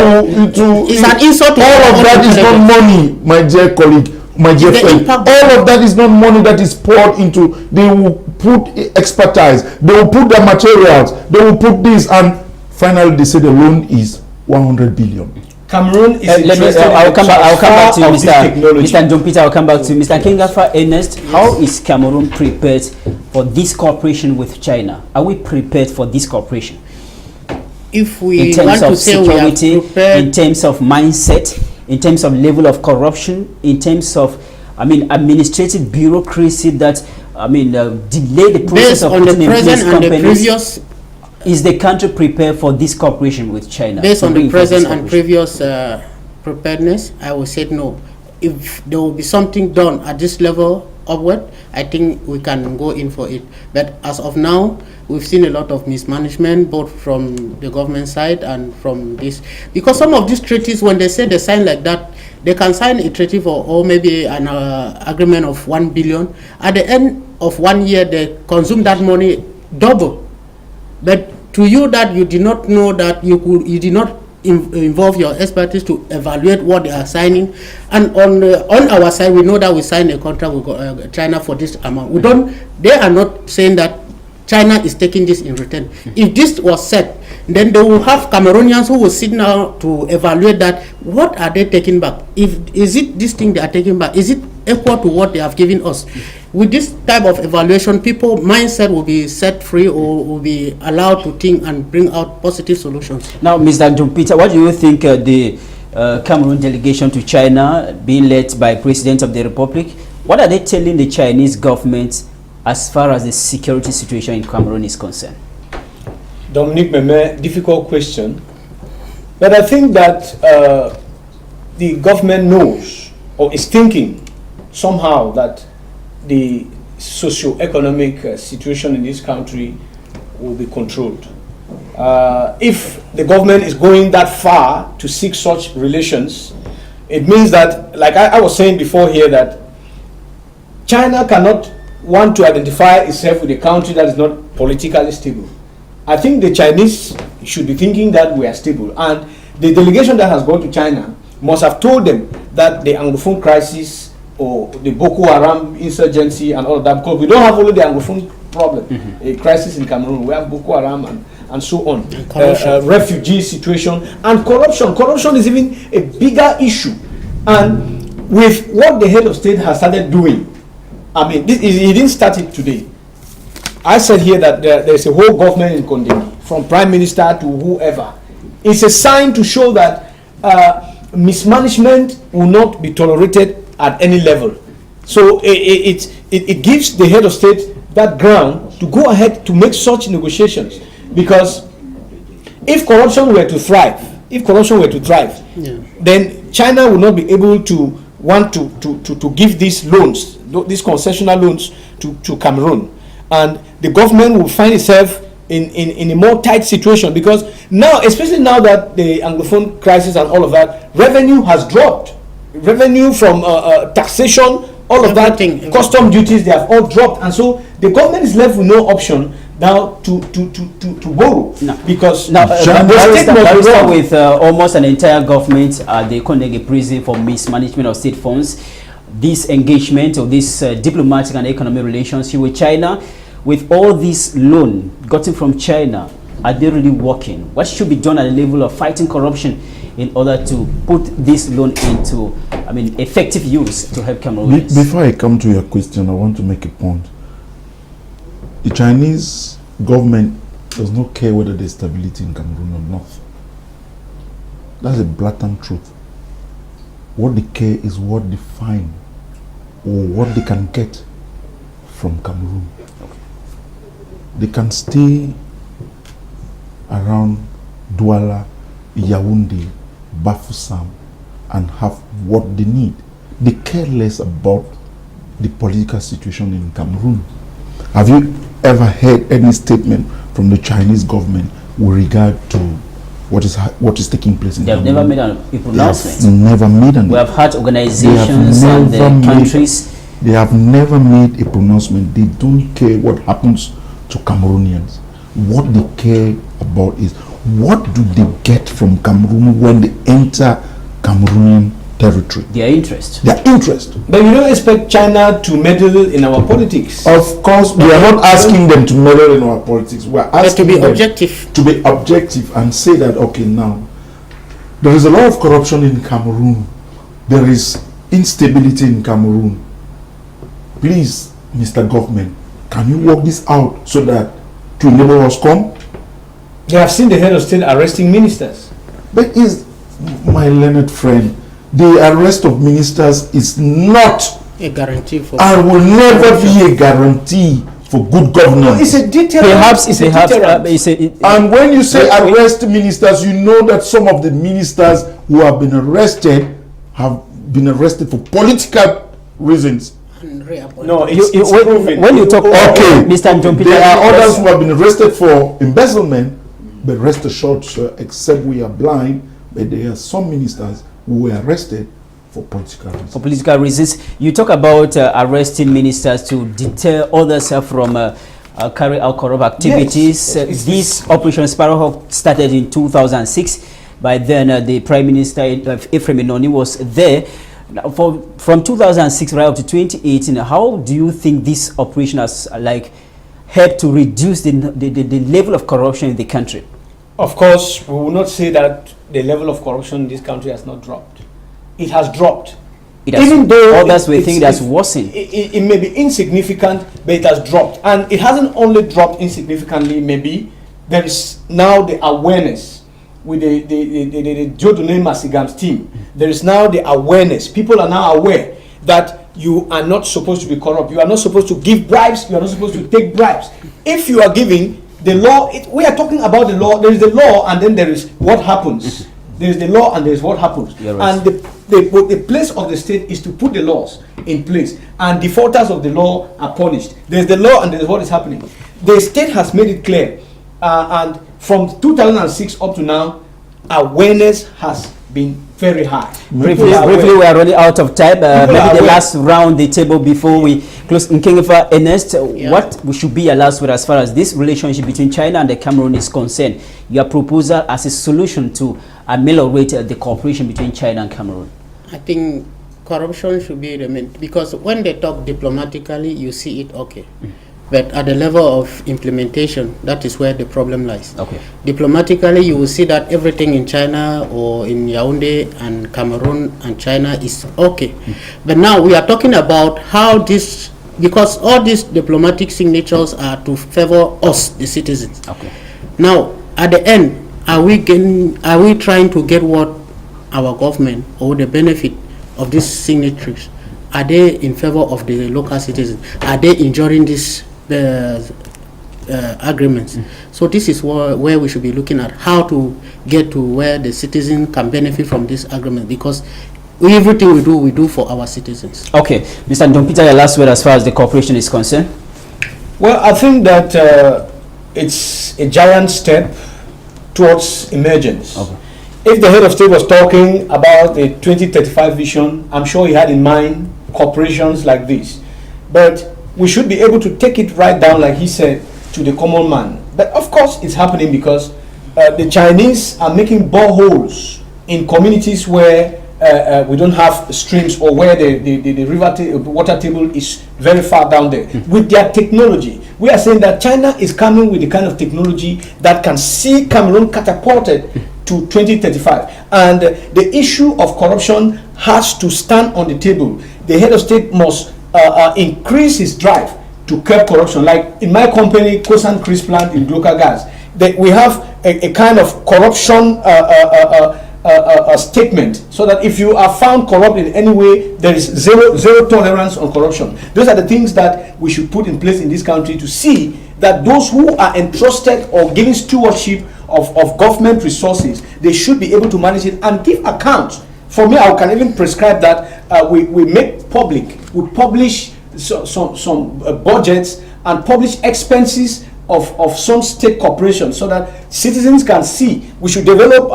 to
it's an insult to
all of that is not money, my dear colleague, my dear
The
friend.
impact-
All of that is not money that is poured into. They will put expertise, they will put the materials, they will put this, and finally they say the loan is 100 billion.
Cameroon is interested
I'll come back to Mr. Njompita. I'll come back to Mr. Kingafa. Ernest, how is Cameroon prepared for this cooperation with China? Are we prepared for this cooperation?
If we
in terms
want
of
to say
security,
we are prepared,
in terms of mindset, in terms of level of corruption, in terms of, administrative bureaucracy that, delay the process of putting in place companies. Is the country prepared for this cooperation with China?
Based on the present and previous preparedness, I would say no. If there will be something done at this level upward, I think we can go in for it. But as of now, we've seen a lot of mismanagement, both from the government side and from this. Because some of these treaties, when they say they sign like that, they can sign a treaty for, or maybe an agreement of 1 billion. At the end of 1 year, they consume that money double. But to you that you did not know that you did not involve your expertise to evaluate what they are signing, and on our side we know that we signed a contract with China for this amount. We don't. They are not saying that China is taking this in return. If this was set, then they will have Cameroonians who will sit now to evaluate that. What are they taking back? Is it this thing they are taking back? Is it equal to what they have given us? With this type of evaluation, people mindset will be set free or will be allowed to think and bring out positive solutions.
Now, Mr. Njompita, what do you think the Cameroon delegation to China, being led by President of the Republic, what are they telling the Chinese government as far as the security situation in Cameroon is concerned?
Dominique Meme, difficult question. But I think that the government knows or is thinking somehow that the socio-economic situation in this country will be controlled. If the government is going that far to seek such relations, it means that, like I was saying before here, that China cannot want to identify itself with a country that is not politically stable. I think the Chinese should be thinking that we are stable, and the delegation that has gone to China must have told them that the Anglophone crisis or the Boko Haram insurgency and all of that, because we don't have only the Anglophone problem, a crisis in Cameroon, we have Boko Haram and so on, refugee situation and corruption. Corruption is even a bigger issue, and with what the head of state has started doing, he didn't start it today. I said here that there's a whole government in Condé, from prime minister to whoever. It's a sign to show that mismanagement will not be tolerated at any level. So it gives the head of state that ground to go ahead to make such negotiations, because if corruption were to thrive, then China will not be able to want to give these loans, these concessional loans to Cameroon, and the government will find itself in a more tight situation, because now, especially now that the Anglophone crisis and all of that, revenue has dropped. Revenue from taxation, all of that, custom duties, they have all dropped, and so the government is left with no option now to borrow. Because
now with almost an entire government at the Kondenge prison for mismanagement of state funds, this engagement of this diplomatic and economic relationship with China, with all this loan gotten from China, are they really working? What should be done at the level of fighting corruption in order to put this loan into, effective use to help Cameroonians?
Before I come to your question, I want to make a point. The Chinese government does not care whether there's stability in Cameroon or not. That's a blatant truth. What they care is what they find or what they can get from Cameroon. Okay. They can stay around Douala, Yaoundé, Bafoussam, and have what they need. They care less about the political situation in Cameroon. Have you ever heard any statement from the Chinese government with regard to what is taking place in Cameroon?
They have never made a pronouncement.
They have never made an.
We have had organizations and countries.
They have never made a pronouncement. They don't care what happens to Cameroonians. What they care about is what do they get from Cameroon when they enter Cameroonian territory.
Their interest.
Their interest.
But you don't expect China to meddle in our politics.
Of course, we are not asking them to meddle in our politics. We are asking
to be
them
objective.
To be objective and say that, okay, now, There is a lot of corruption in Cameroon. There is instability in Cameroon. Please, Mr. Government, can you work this out so that to enable us come?
They have seen the head of state arresting ministers.
But is my learned friend, the arrest of ministers is not
A guarantee for.
and will never be a guarantee for good governance.
It's a deterrent.
Perhaps
It's
they
a
have.
deterrent.
And when you say arrest ministers, you know that some of the ministers who have been arrested for political reasons.
No,
when you talk,
Okay,
Mr. Njompita,
there are others who have been arrested for embezzlement, but rest assured, sir, except we are blind, but there are some ministers who were arrested for political reasons.
For political reasons, you talk about arresting ministers to deter others from carry out corrupt activities.
Yes.
This Operation Sparrowhawk started in 2006. By then, the Prime Minister Ephraim Enoni was there. Now, from 2006 right up to 2018, how do you think this operation has helped to reduce the level of corruption in the country?
Of course, we will not say that the level of corruption in this country has not dropped. It has dropped.
Even though others will think that's worsened.
It may be insignificant, but it has dropped. And it hasn't only dropped insignificantly, maybe. There is now the awareness with the Jodune Masigam's team. There is now the awareness. People are now aware that you are not supposed to be corrupt. You are not supposed to give bribes. You are not supposed to take bribes. If you are giving, the law, we are talking about the law. There is the law, and then there is what happens. There is the law, and there is what happens.
Right.
And the place of the state is to put the laws in place, and defaulters of the law are punished. There is the law, and there is what is happening. The state has made it clear, and from 2006 up to now, awareness has been very high.
Briefly, we are running out of time. Maybe the last round the table before we close. Nkengefa, Ernest, what should be your last word as far as this relationship between China and the Cameroon is concerned? Your proposal as a solution to ameliorate the cooperation between China and Cameroon?
I think corruption should be removed, because when they talk diplomatically, you see it okay. But at the level of implementation, that is where the problem lies.
Okay.
Diplomatically, you will see that everything in China or in Yaoundé and Cameroon and China is okay. But now we are talking about how this, because all these diplomatic signatures are to favor us, the citizens.
Okay.
Now, at the end, are we trying to get what our government or the benefit of these signatories? Are they in favor of the local citizens? Are they enjoying this agreements? So this is where we should be looking at, how to get to where the citizen can benefit from this agreement, because everything we do for our citizens.
Okay, Mr. Njompita, your last word as far as the cooperation is concerned.
Well, I think that it's a giant step towards emergence.
Okay.
If the head of state was talking about the 2035 vision, I'm sure he had in mind corporations like this. But we should be able to take it right down, like he said, to the common man. But of course, it's happening because the Chinese are making boreholes in communities where we don't have streams, or where the water table is very far down there. With their technology, we are saying that China is coming with the kind of technology that can see Cameroon catapulted to 2035. And the issue of corruption has to stand on the table. The head of state must increase his drive to curb corruption. Like in my company, Kosan Chris Plant in local gas, we have a kind of corruption statement, so that if you are found corrupt in any way, there is zero tolerance on corruption. Those are the things that we should put in place in this country to see that those who are entrusted or given stewardship of government resources, they should be able to manage it and give account. For me, I can even prescribe that we make public, we publish some budgets and publish expenses of some state corporations, so that citizens can see. We should develop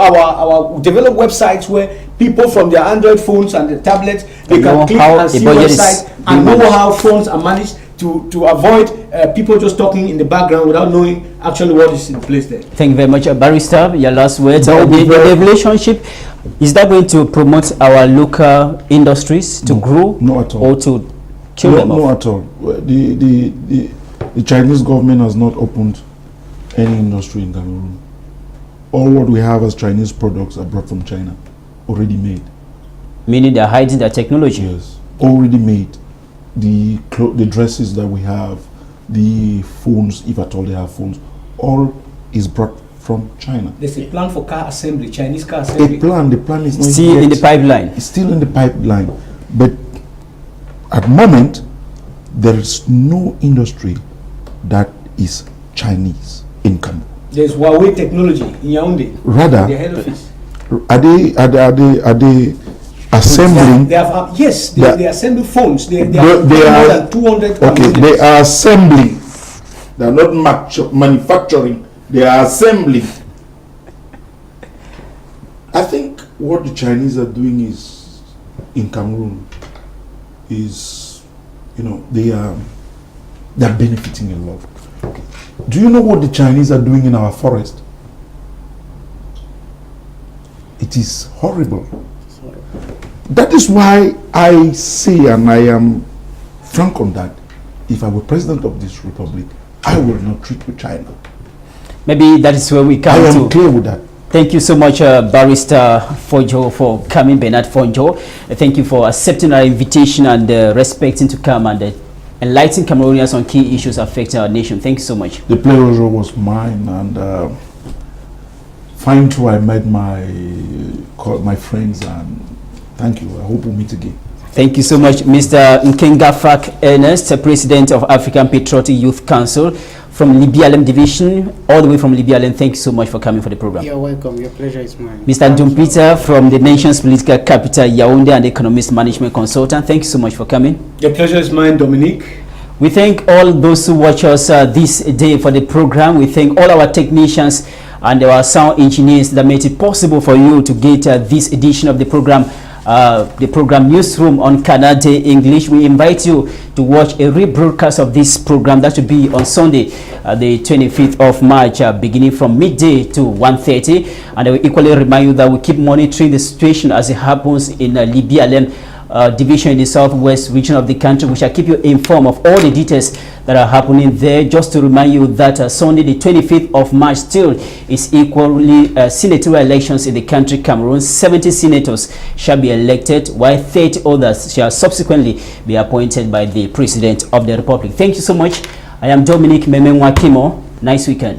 develop websites where people from their Android phones and their tablets, they can click and see websites and know how phones are managed, to avoid people just talking in the background without knowing actually what is in place there.
Thank you very much, Barrister. Your last words. The relationship, is that going to promote our local industries to grow?
No, at all.
Or to kill them off?
No, at all. The Chinese government has not opened any industry in Cameroon. all what we have as Chinese products are brought from China, already made.
Meaning they're hiding their technology.
Yes, already made. The dresses that we have, the phones, if at all they have phones, all is brought from China.
There's a plan for car assembly, Chinese car assembly.
The plan is not
Still
yet,
in the pipeline.
It's still in the pipeline, but at the moment there is no industry that is Chinese in Cameroon.
There's Huawei technology in Yaoundé.
Rather,
The head office.
are they assembling?
They have yes, they assemble phones. They are
They
more
are-
than 200
Okay,
components.
they are assembling. They are not manufacturing. They are assembling. I think what the Chinese are doing is in Cameroon is, they are benefiting a lot. Do you know what the Chinese are doing in our forest? It is horrible. That is why I say, and I am frank on that, if I were president of this republic, I will not treat with China.
Maybe that is where we come
I am
to.
clear with that.
Thank you so much, Barrister Fonjo, for coming, Bernard Fonjo. Thank you for accepting our invitation and respecting to come and enlighten Cameroonians on key issues affecting our nation. Thank you so much.
The pleasure was mine, and fine too. I met my friends, and thank you. I hope we'll meet again.
Thank you so much, Mr. Nkengafak Ernest, President of African Patriotic Youth Council from Libialem Division, all the way from Libialem. Thank you so much for coming for the program.
You're welcome. Your pleasure is mine.
Mr. Dumpita from the nation's political capital, Yaoundé, and economist management consultant. Thank you so much for coming.
The pleasure is mine, Dominique.
We thank all those who watch us this day for the program. We thank all our technicians and our sound engineers that made it possible for you to get this edition of the program Newsroom on Canal Day English. We invite you to watch a rebroadcast of this program that will be on Sunday, the 25th of March, beginning from midday to 1:30. And I will equally remind you that we keep monitoring the situation as it happens in Libialem division in the southwest region of the country. We shall keep you informed of all the details that are happening there. Just to remind you that Sunday the 25th of March still is equally senatorial elections in the country Cameroon. 70 senators shall be elected, while 30 others shall subsequently be appointed by the President of the Republic. Thank you so much. I am Dominic Memenwa Kimo. Nice weekend.